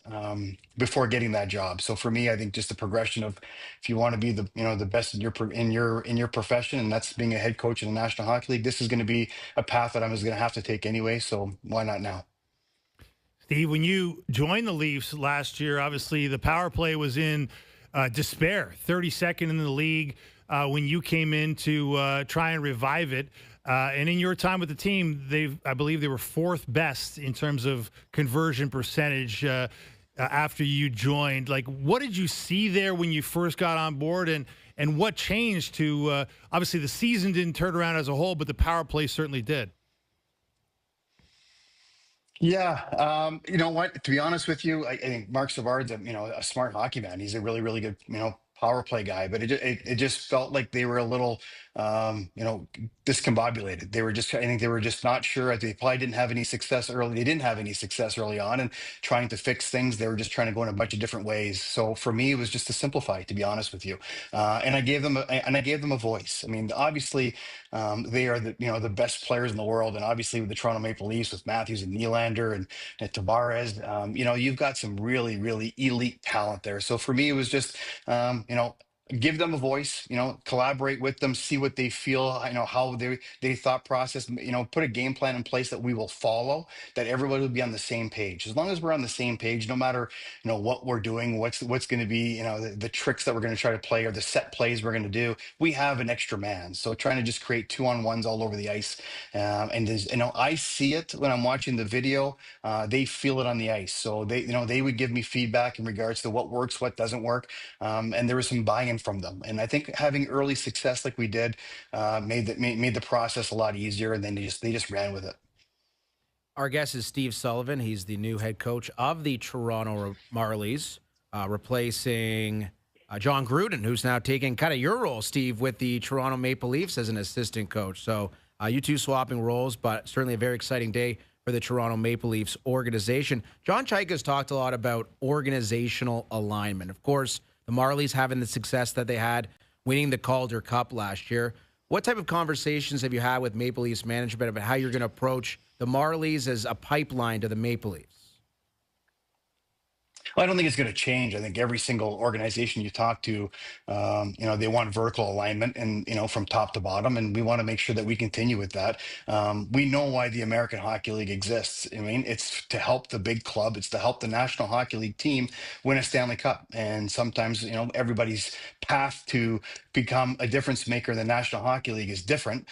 before getting that job. So for me, I think just the progression of, if you want to be the best in your profession, and that's being a head coach in the National Hockey League, this is going to be a path that I was going to have to take anyway. So why not now? Steve, when you joined the Leafs last year, obviously the power play was in despair, 32nd in the league when you came in to try and revive it. And in your time with the team, I believe they were 4th best in terms of conversion percentage after you joined. Like, what did you see there when you first got on board, and what changed to obviously the season didn't turn around as a whole, but the power play certainly did? Yeah, you know what? To be honest with you, I think Mark Savard's a smart hockey man. He's a really, really good power play guy, but it just felt like they were a little discombobulated. I think they were just not sure. They probably didn't have any success early. They didn't have any success early on, and trying to fix things, they were just trying to go in a bunch of different ways. So for me, it was just to simplify, to be honest with you. And I gave them a voice. I mean, obviously, they are the best players in the world, and obviously with the Toronto Maple Leafs, with Matthews and Nylander and Tavares, you've got some really, really elite talent there. So for me, it was just give them a voice, collaborate with them, see what they feel, how they thought process, put a game plan in place that we will follow, that everybody will be on the same page. As long as we're on the same page, no matter what we're doing, what's going to be the tricks that we're going to try to play, or the set plays we're going to do, we have an extra man. So trying to just create 2-on-1s all over the ice, and I see it when I'm watching the video. They feel it on the ice, so they would give me feedback in regards to what works, what doesn't work, and there was some buy-in from them. And I think having early success like we did made the process a lot easier, and then they just ran with it. Our guest is Steve Sullivan. He's the new head coach of the Toronto Marlies, replacing John Gruden, who's now taking kind of your role, Steve, with the Toronto Maple Leafs as an assistant coach. So you two swapping roles, but certainly a very exciting day for the Toronto Maple Leafs organization. John Chaika's talked a lot about organizational alignment. Of course, the Marlies having the success that they had, winning the Calder Cup last year. What type of conversations have you had with Maple Leafs management about how you're going to approach the Marlies as a pipeline to the Maple Leafs? Well, I don't think it's going to change. I think every single organization you talk to, they want vertical alignment and, from top to bottom. And we want to make sure that we continue with that. We know why the American Hockey League exists. I mean, it's to help the big club. It's to help the National Hockey League team win a Stanley Cup. And sometimes, everybody's path to become a difference maker in the National Hockey League is different.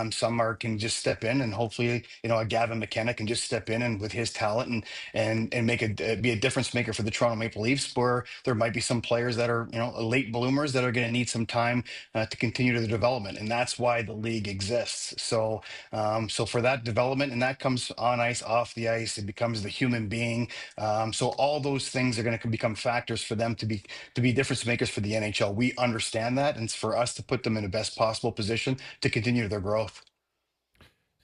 Some can just step in and hopefully, a Gavin McKenna can just step in and with his talent and make be a difference maker for the Toronto Maple Leafs, where there might be some players that are, late bloomers that are going to need some time to continue to the development. And that's why the league exists. So for that development, and that comes on ice, off the ice, it becomes the human being. So all those things are going to become factors for them to be difference makers for the NHL. We understand that. And it's for us to put them in the best possible position to continue their growth.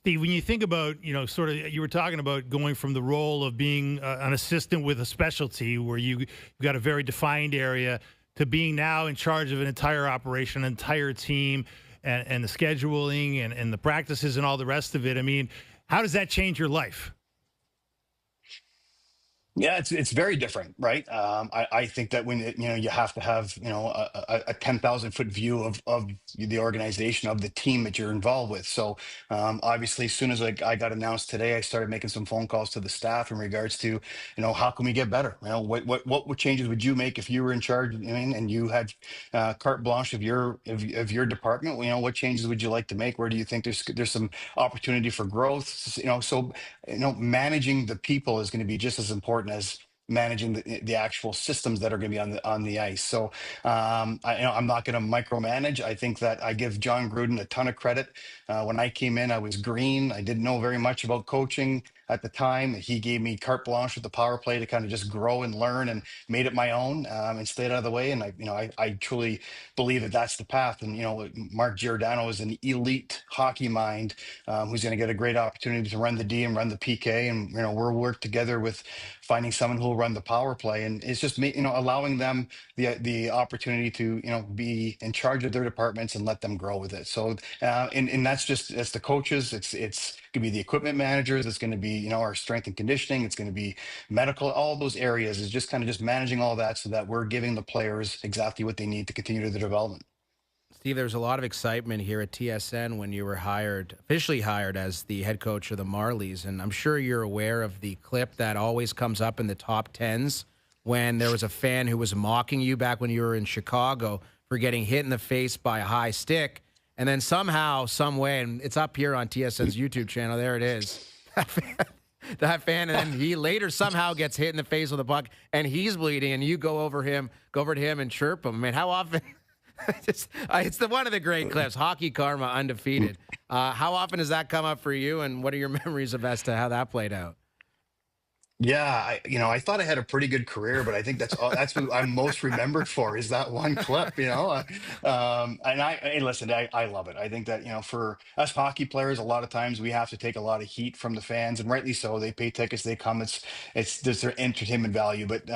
Steve, when you think about, sort of, you were talking about going from the role of being an assistant with a specialty where you got a very defined area to being now in charge of an entire operation, an entire team, and the scheduling and the practices and all the rest of it. I mean, how does that change your life? Yeah, it's very different, right? I think that when you have to have a 10,000-foot view of the organization, of the team that you're involved with. So obviously, as soon as I got announced today, I started making some phone calls to the staff in regards to how can we get better? What changes would you make if you were in charge? And you had carte blanche of your department. What changes would you like to make? Where do you think there's some opportunity for growth? So managing the people is going to be just as important as managing the actual systems that are going to be on the ice. So I'm not going to micromanage. I think that I give John Gruden a ton of credit. When I came in, I was green. I didn't know very much about coaching at the time. He gave me carte blanche with the power play to kind of just grow and learn, and made it my own, and stayed out of the way. And I truly believe that that's the path. And Mark Giordano is an elite hockey mind, who's going to get a great opportunity to run the D and run the PK. And we'll work together with finding someone who will run the power play. And it's just allowing them the opportunity to be in charge of their departments and let them grow with it. So and that's the coaches. It's going to be the equipment managers. It's going to be our strength and conditioning. It's going to be medical. All those areas is just kind of just managing all that so that we're giving the players exactly what they need to continue to the development. Steve, there was a lot of excitement here at TSN when you were officially hired as the head coach of the Marlies. And I'm sure you're aware of the clip that always comes up in the top tens when there was a fan who was mocking you back when you were in Chicago for getting hit in the face by a high stick. And then somehow, some way, and it's up here on TSN's YouTube channel, there it is. That fan, and then he later somehow gets hit in the face with a puck, and he's bleeding, and you go over to him and chirp him. I mean, how often? It's one of the great clips. Hockey karma, undefeated. How often does that come up for you, and what are your memories of as to how that played out? Yeah, I thought I had a pretty good career, but I think that's what I'm most remembered for is that one clip, and listen, I love it. I think that, for us hockey players, a lot of times we have to take a lot of heat from the fans, and rightly so. They pay tickets, they come. There's their entertainment value, but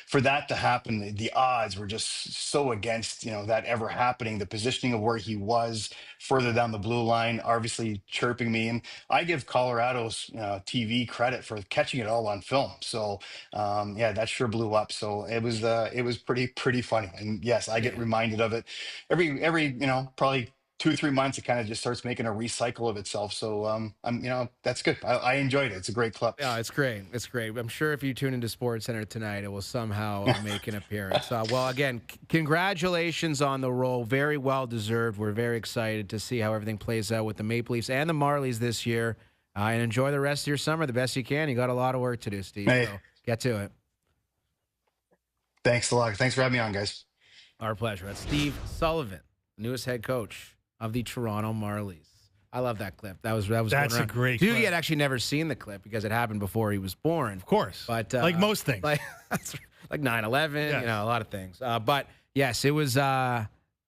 for that to happen, the odds were just so against, that ever happening. The positioning of where he was further down the blue line, obviously chirping me, and I give Colorado's TV credit for catching it all on film. So that sure blew up. So it was pretty funny. And yes, I get reminded of it every probably 2-3 months. It kind of just starts making a recycle of itself. So that's good. I enjoyed it. It's a great clip. Yeah, it's great. It's great. I'm sure if you tune into SportsCenter tonight, it will somehow make an appearance. Well, again, congratulations on the role. Very well deserved. We're very excited to see how everything plays out with the Maple Leafs and the Marlies this year. And enjoy the rest of your summer the best you can. You got a lot of work to do, Steve. Hey. So get to it. Thanks a lot. Thanks for having me on, guys. Our pleasure. That's Steve Sullivan, newest head coach of the Toronto Marlies. I love that clip. That was That's going a around. great Doogie clip. had actually never seen the clip because it happened before he was born. Of course. But like most things. like like 9/11, Yes. you know, a lot of things. But yes, it was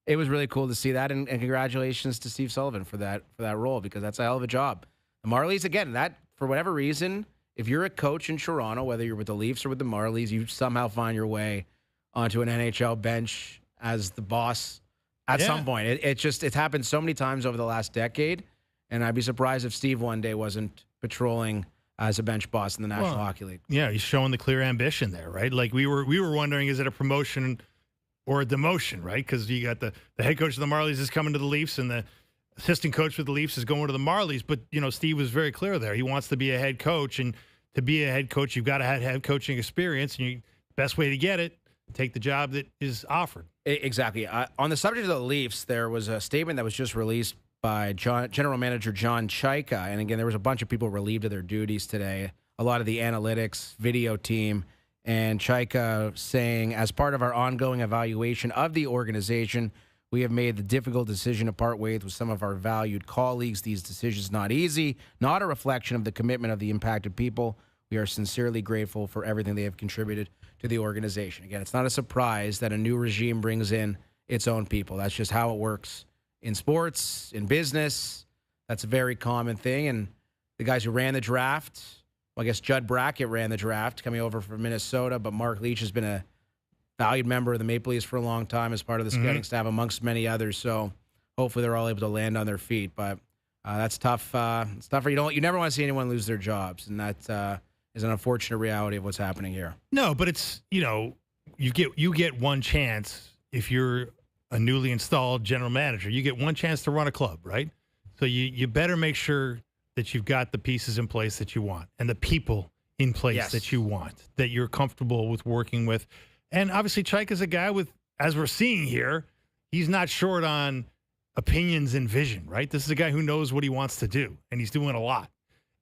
really cool to see that, and congratulations to Steve Sullivan for that role, because that's a hell of a job. The Marlies, again, that for whatever reason, if you're a coach in Toronto, whether you're with the Leafs or with the Marlies, you somehow find your way onto an NHL bench as the boss at some point. It's happened so many times over the last decade, and I'd be surprised if Steve one day wasn't patrolling as a bench boss in the National Hockey League. Yeah, he's showing the clear ambition there, right? Like we were wondering, is it a promotion or a demotion, right? Because you got the head coach of the Marlies is coming to the Leafs, and the assistant coach for the Leafs is going to the Marlies. But, you know, Steve was very clear there. He wants to be a head coach, and to be a head coach, you've got to have head coaching experience, and the best way to get it, take the job that is offered. Exactly. On the subject of the Leafs, there was a statement that was just released by General Manager John Chaika. And again, there was a bunch of people relieved of their duties today. A lot of the analytics, video team, and Chaika saying, as part of our ongoing evaluation of the organization, we have made the difficult decision to part ways with some of our valued colleagues. These decisions not easy, not a reflection of the commitment of the impacted people. We are sincerely grateful for everything they have contributed to the organization. Again, it's not a surprise that a new regime brings in its own people. That's just how it works in sports, in business. That's a very common thing. And the guys who ran the draft, well, I guess Judd Brackett ran the draft coming over from Minnesota, but Mark Leach has been a valued member of the Maple Leafs for a long time as part of the scouting staff, amongst many others. So hopefully they're all able to land on their feet. But that's tough. It's tough. You never want to see anyone lose their jobs, and that is an unfortunate reality of what's happening here. No, but it's, you know, you get one chance if you're a newly installed general manager. You get one chance to run a club, right? So you better make sure that you've got the pieces in place that you want and the people in place that you want, that you're comfortable with working with. And obviously, Chaika's a guy with, as we're seeing here, he's not short on opinions and vision, right? This is a guy who knows what he wants to do, and he's doing a lot.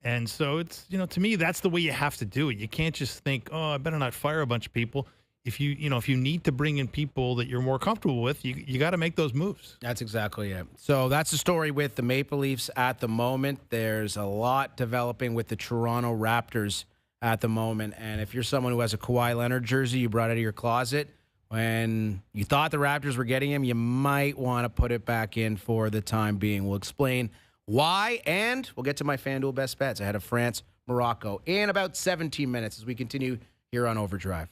And so it's, you know, to me, that's the way you have to do it. You can't just think, oh, I better not fire a bunch of people. If you need to bring in people that you're more comfortable with, you got to make those moves. That's exactly it. So that's the story with the Maple Leafs at the moment. There's a lot developing with the Toronto Raptors at the moment. And if you're someone who has a Kawhi Leonard jersey you brought out of your closet when you thought the Raptors were getting him, you might want to put it back in for the time being. We'll explain why, and we'll get to my FanDuel best bets ahead of France, Morocco in about 17 minutes as we continue here on OverDrive.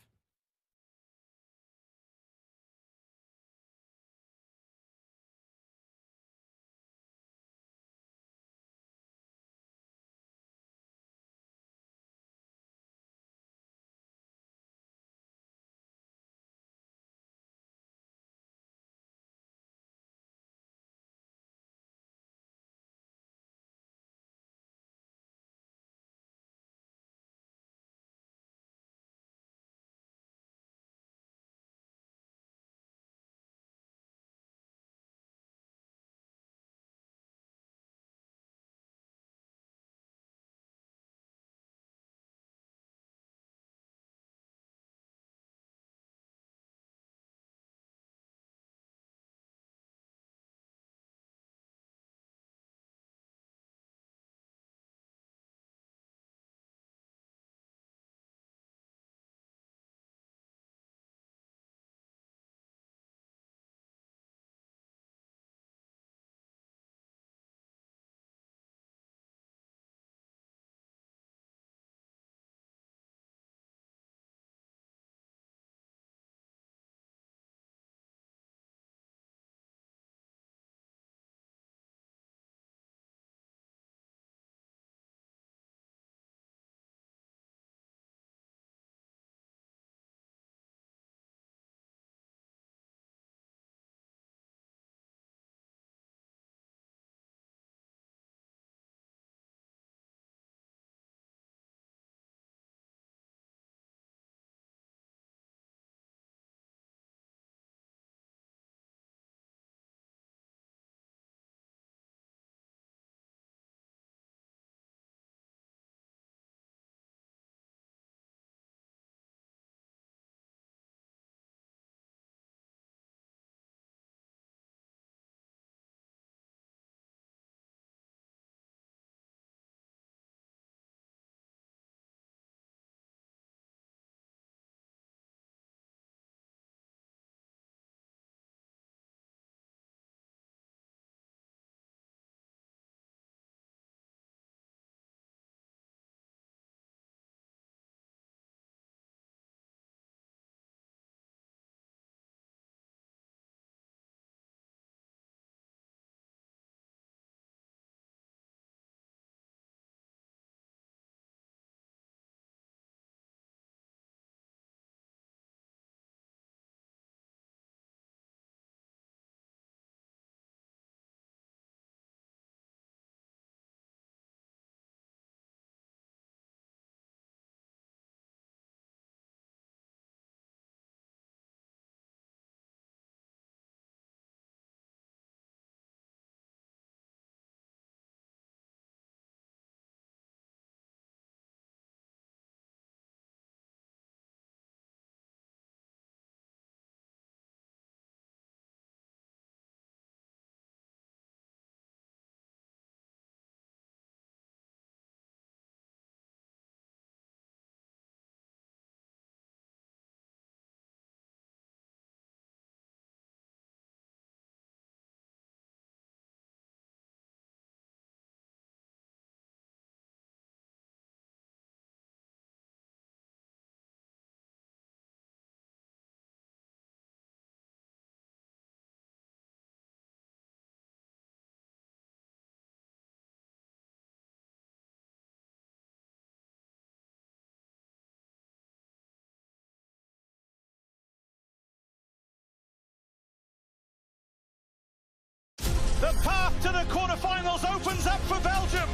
the quarterfinals opens up for Belgium.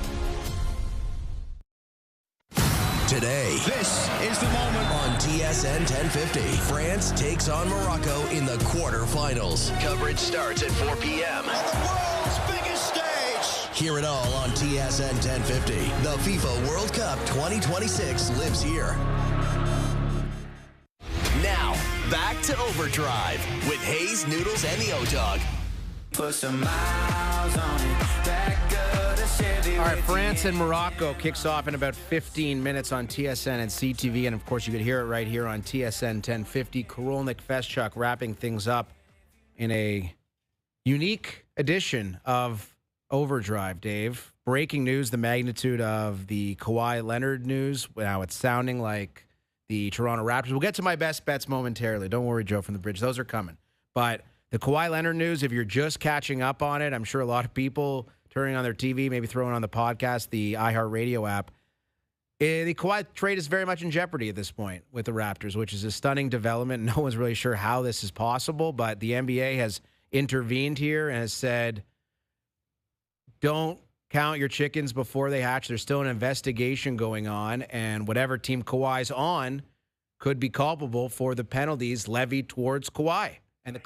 Today, this is the moment on TSN 1050. France takes on Morocco in the quarterfinals. Coverage starts at 4 p.m. On the world's biggest stage. Hear it all on TSN 1050. The FIFA World Cup 2026 lives here. Now, back to OverDrive with Hayes, Noodles, and the O-Dog. Put some miles on it. Back of the Chevy. All right, France and Morocco kicks off in about 15 minutes on TSN and CTV. And, of course, you could hear it right here on TSN 1050. Korolnik Feschuk wrapping things up in a unique edition of OverDrive, Dave. Breaking news, the magnitude of the Kawhi Leonard news. Now it's sounding like the Toronto Raptors. We'll get to my best bets momentarily. Don't worry, Joe from the Bridge. Those are coming. But the Kawhi Leonard news, if you're just catching up on it, I'm sure a lot of people turning on their TV, maybe throwing on the podcast, the iHeartRadio app. The Kawhi trade is very much in jeopardy at this point with the Raptors, which is a stunning development. No one's really sure how this is possible, but the NBA has intervened here and has said, don't count your chickens before they hatch. There's still an investigation going on, and whatever team Kawhi's on could be culpable for the penalties levied towards Kawhi. And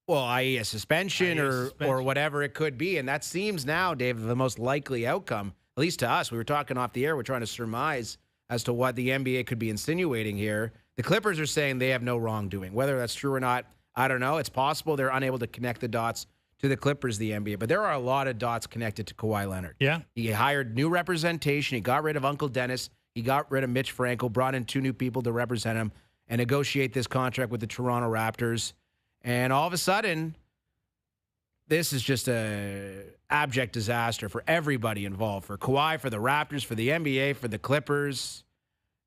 i.e. a suspension or whatever it could be. And that seems now, Dave, the most likely outcome, at least to us. We were talking off the air. We're trying to surmise as to what the NBA could be insinuating here. The Clippers are saying they have no wrongdoing. Whether that's true or not, I don't know. It's possible they're unable to connect the dots to the Clippers, the NBA. But there are a lot of dots connected to Kawhi Leonard. Yeah. He hired new representation. He got rid of Uncle Dennis. He got rid of Mitch Franco, brought in 2 new people to represent him and negotiate this contract with the Toronto Raptors. And all of a sudden, this is just a abject disaster for everybody involved, for Kawhi, for the Raptors, for the NBA, for the Clippers.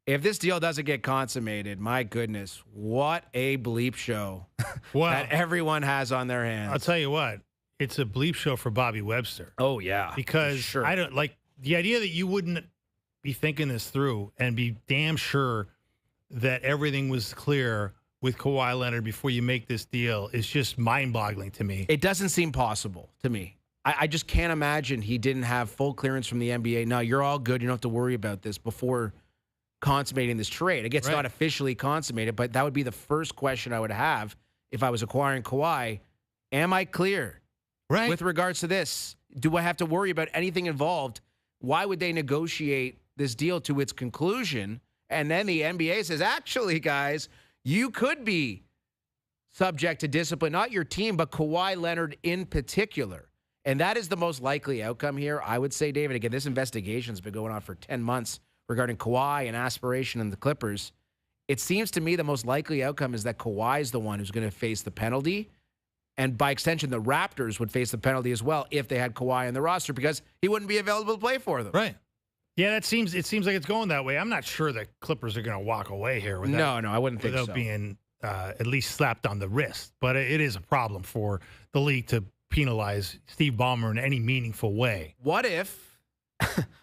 If this deal doesn't get consummated, my goodness, what a bleep show that everyone has on their hands. I'll tell you what, it's a bleep show for Bobby Webster. Oh, yeah. Because sure. I don't like the idea that you wouldn't be thinking this through and be damn sure that everything was clear with Kawhi Leonard before you make this deal is just mind-boggling to me. It doesn't seem possible to me. I just can't imagine he didn't have full clearance from the NBA. No, you're all good. You don't have to worry about this before consummating this trade. It gets not officially consummated, but that would be the first question I would have if I was acquiring Kawhi. Am I clear with regards to this? Do I have to worry about anything involved? Why would they negotiate this deal to its conclusion? And then the NBA says, actually, guys, you could be subject to discipline, not your team, but Kawhi Leonard in particular. And that is the most likely outcome here. I would say, David, again, this investigation's been going on for 10 months regarding Kawhi and aspiration and the Clippers. It seems to me the most likely outcome is that Kawhi is the one who's going to face the penalty. And by extension, the Raptors would face the penalty as well if they had Kawhi on the roster because he wouldn't be available to play for them. Right. Yeah, it seems like it's going that way. I'm not sure that Clippers are going to walk away here with No, I wouldn't think so. Without being at least slapped on the wrist. But it is a problem for the league to penalize Steve Ballmer in any meaningful way. What if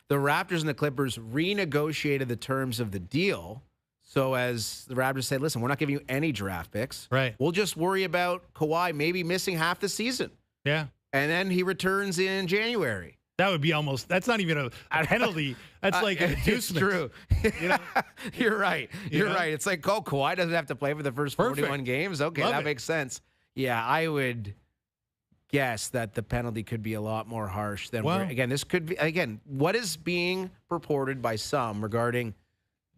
the Raptors and the Clippers renegotiated the terms of the deal so as the Raptors said, listen, we're not giving you any draft picks. Right. We'll just worry about Kawhi maybe missing half the season. Yeah. And then he returns in January. That would be that's not even a penalty. That's like an inducement. It's true. You know? You're right. You're right. It's like, Kawhi doesn't have to play for the first 41 games. Okay, that makes sense. Yeah, I would guess that the penalty could be a lot more harsh than again, this could be, again, what is being purported by some regarding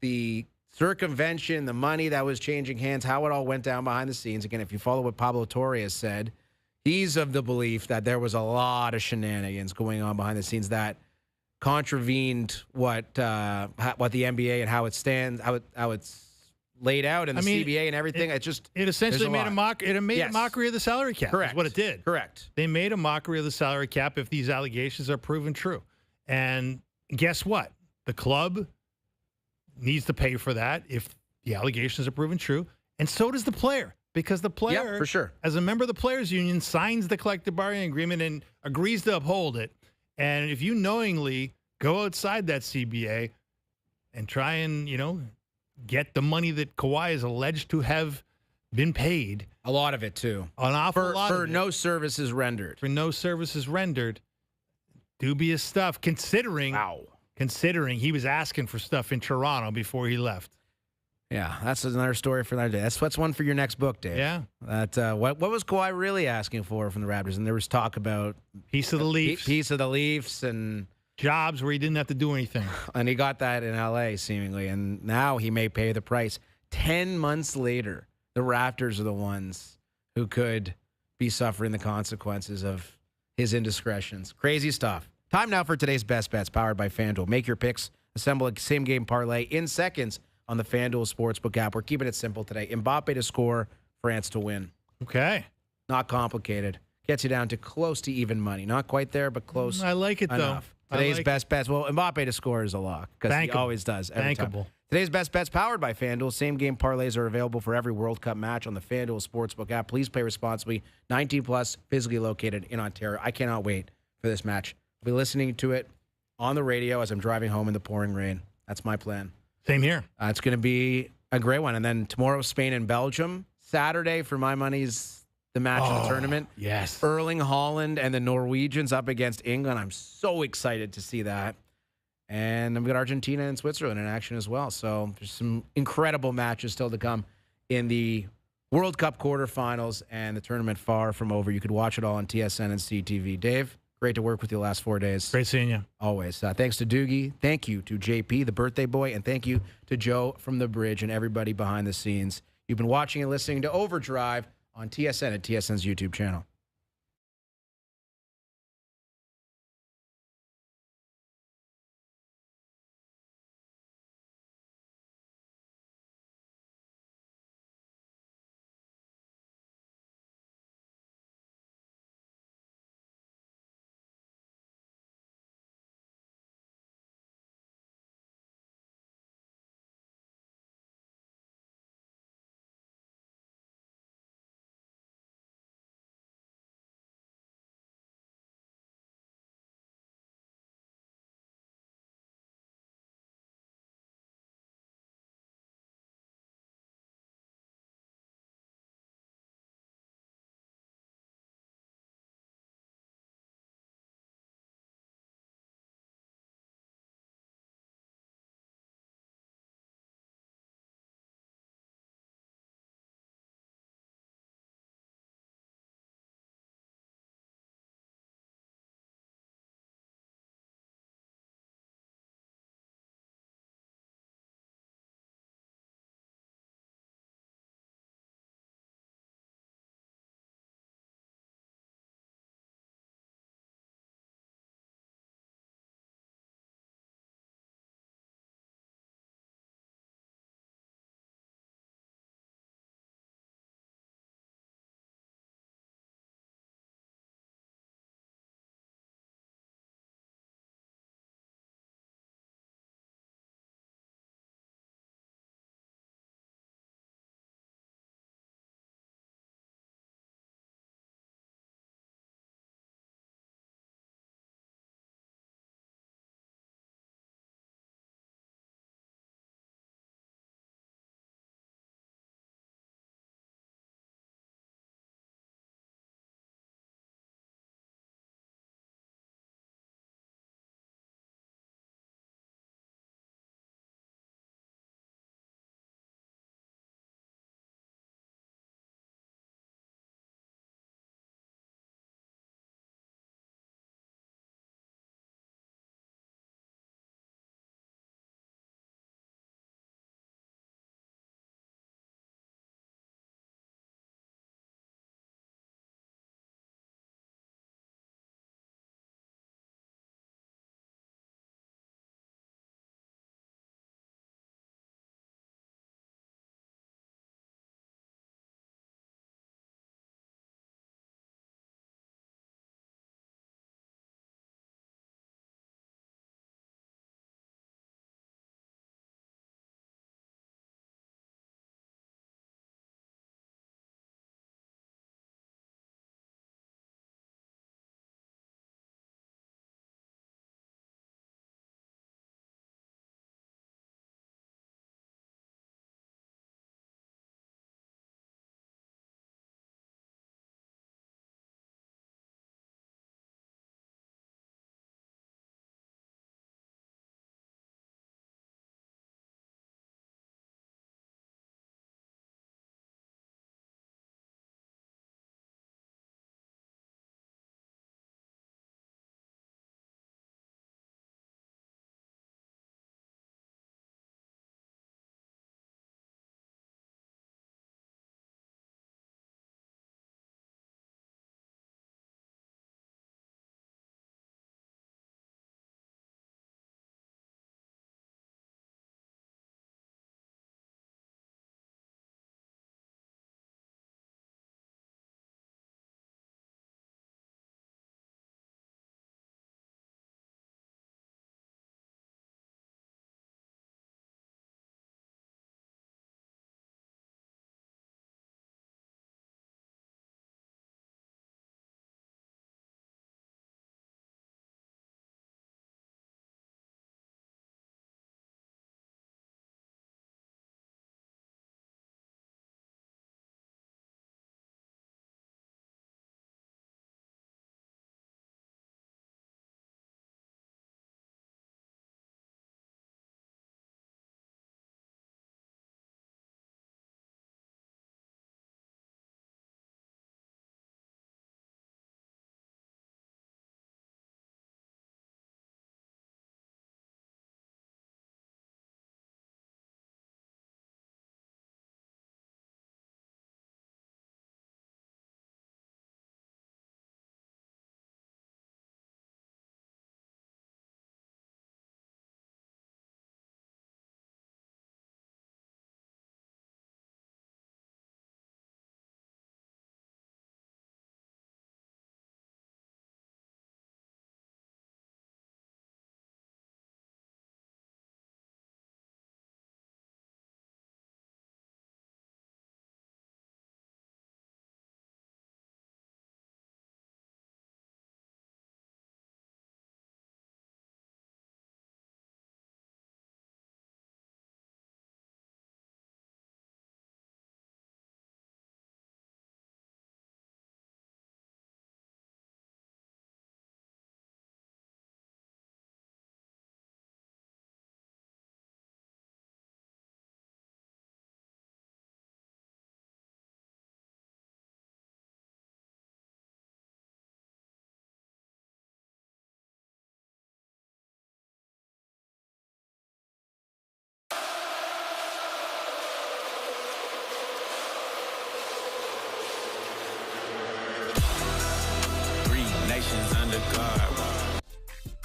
the circumvention, the money that was changing hands, how it all went down behind the scenes. Again, if you follow what Pablo Torre said, he's of the belief that there was a lot of shenanigans going on behind the scenes that contravened what the NBA and how it stands, how it's laid out in the CBA and everything. It essentially made a mockery of the salary cap. Correct. Is what it did. Correct. They made a mockery of the salary cap if these allegations are proven true. And guess what? The club needs to pay for that if the allegations are proven true, and so does the player. Because the player, for sure, as a member of the players' union, signs the collective bargaining agreement and agrees to uphold it. And if you knowingly go outside that CBA and try and, get the money that Kawhi is alleged to have been paid. A lot of it, too. An awful lot For of it. no services rendered. For no services rendered. Dubious stuff, considering he was asking for stuff in Toronto before he left. Yeah, that's another story for another day. That's one for your next book, Dave. Yeah. That what was Kawhi really asking for from the Raptors? And there was talk about piece of the Leafs, and jobs where he didn't have to do anything. And he got that in L.A. seemingly, and now he may pay the price. 10 months later, the Raptors are the ones who could be suffering the consequences of his indiscretions. Crazy stuff. Time now for today's best bets, powered by FanDuel. Make your picks, assemble a same-game parlay in seconds on the FanDuel Sportsbook app. We're keeping it simple today. Mbappe to score, France to win. Okay. Not complicated. Gets you down to close to even money. Not quite there, but close. I like it, enough. though. Today's best bets. Well, Mbappe to score is a lock because he always does every time. Today's best bets powered by FanDuel. Same-game parlays are available for every World Cup match on the FanDuel Sportsbook app. Please play responsibly. 19 plus, physically located in Ontario. I cannot wait for this match. I'll be listening to it on the radio as I'm driving home in the pouring rain. That's my plan. Same here. It's going to be a great one. And then tomorrow, Spain and Belgium. Saturday, for my money's the match of the tournament. Yes. Erling Haaland and the Norwegians up against England. I'm so excited to see that. And I've got Argentina and Switzerland in action as well. So there's some incredible matches still to come in the World Cup quarterfinals and the tournament far from over. You could watch it all on TSN and CTV. Dave, great to work with you the last 4 days. Great seeing you. Always. Thanks to Doogie. Thank you to JP, the birthday boy. And thank you to Joe from the bridge and everybody behind the scenes. You've been watching and listening to OverDrive on TSN at TSN's YouTube channel.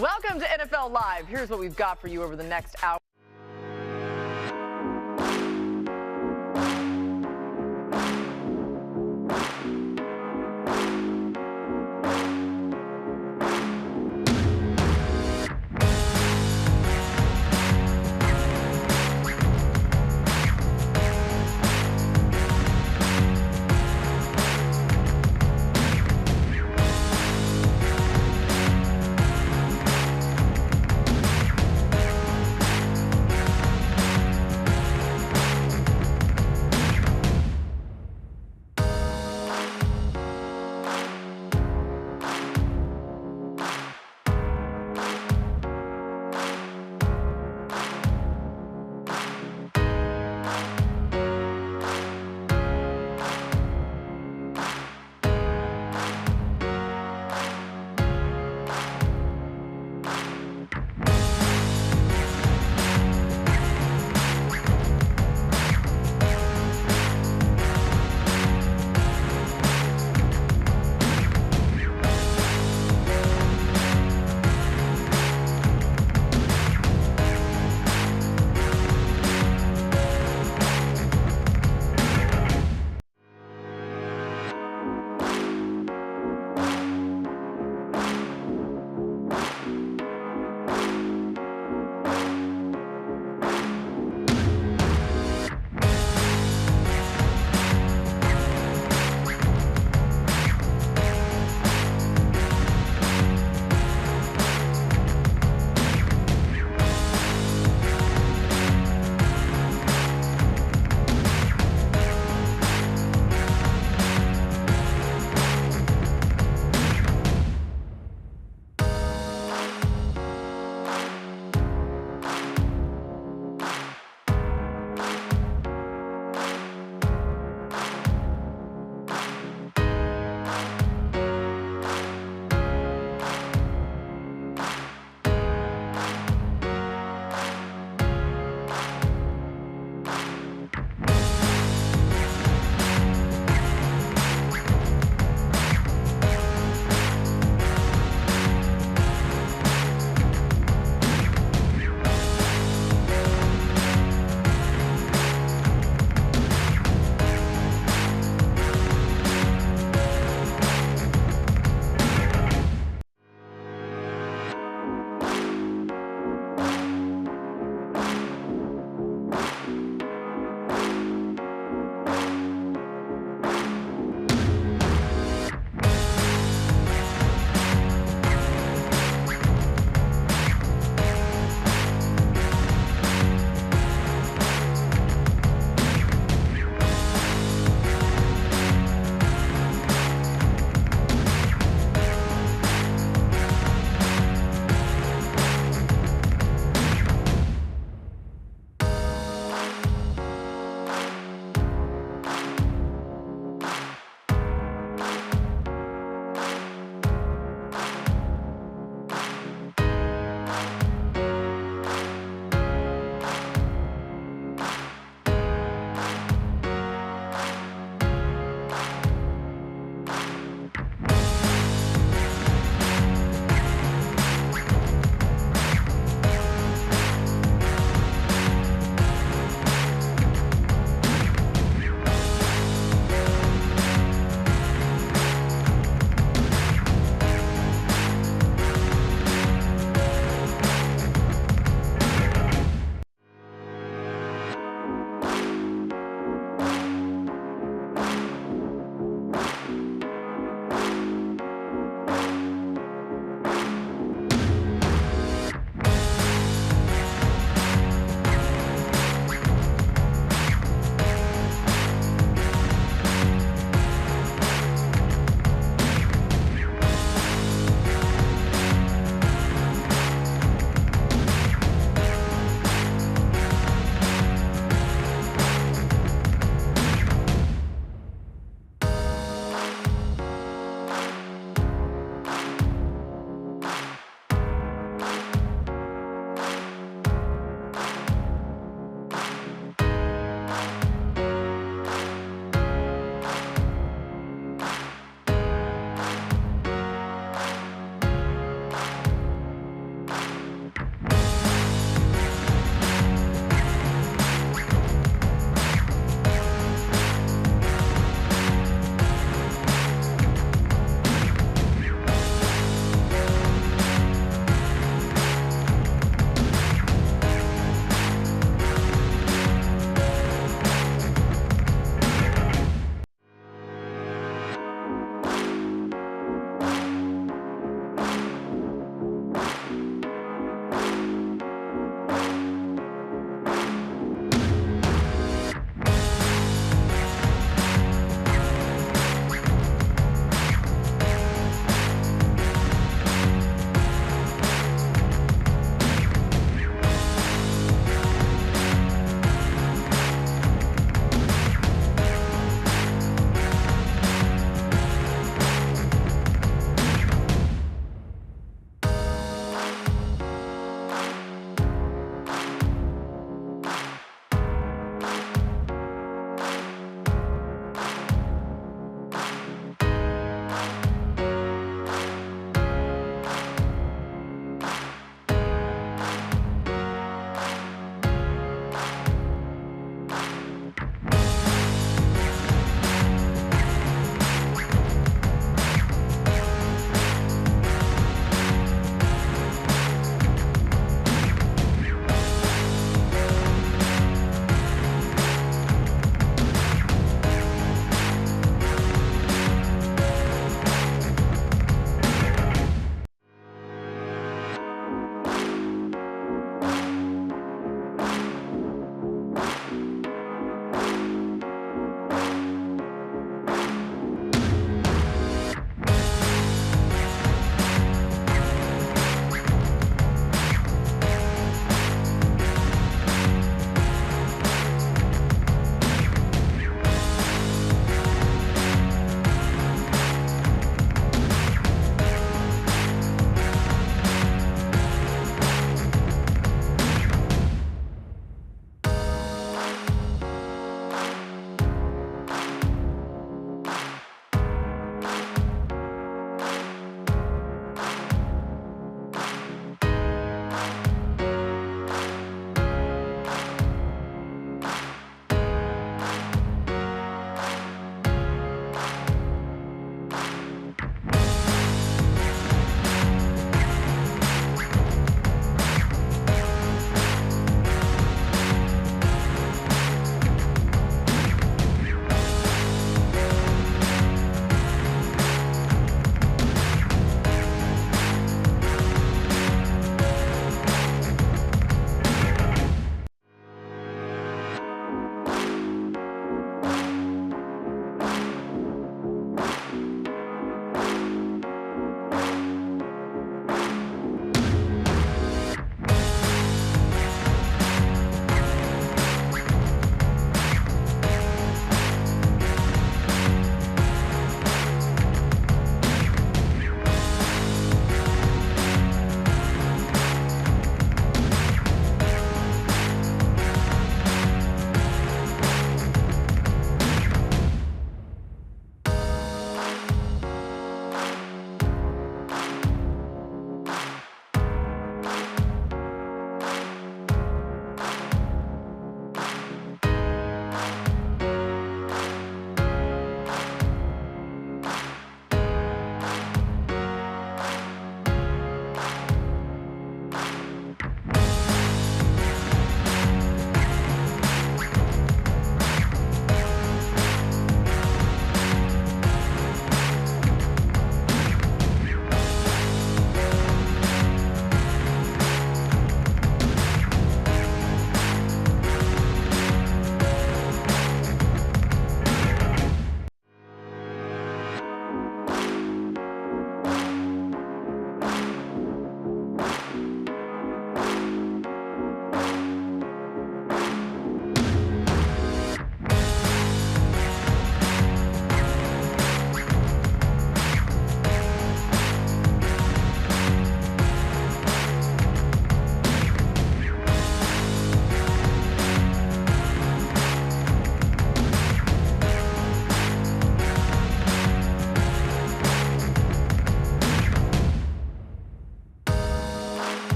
Welcome to NFL Live. Here's what we've got for you over the next hour.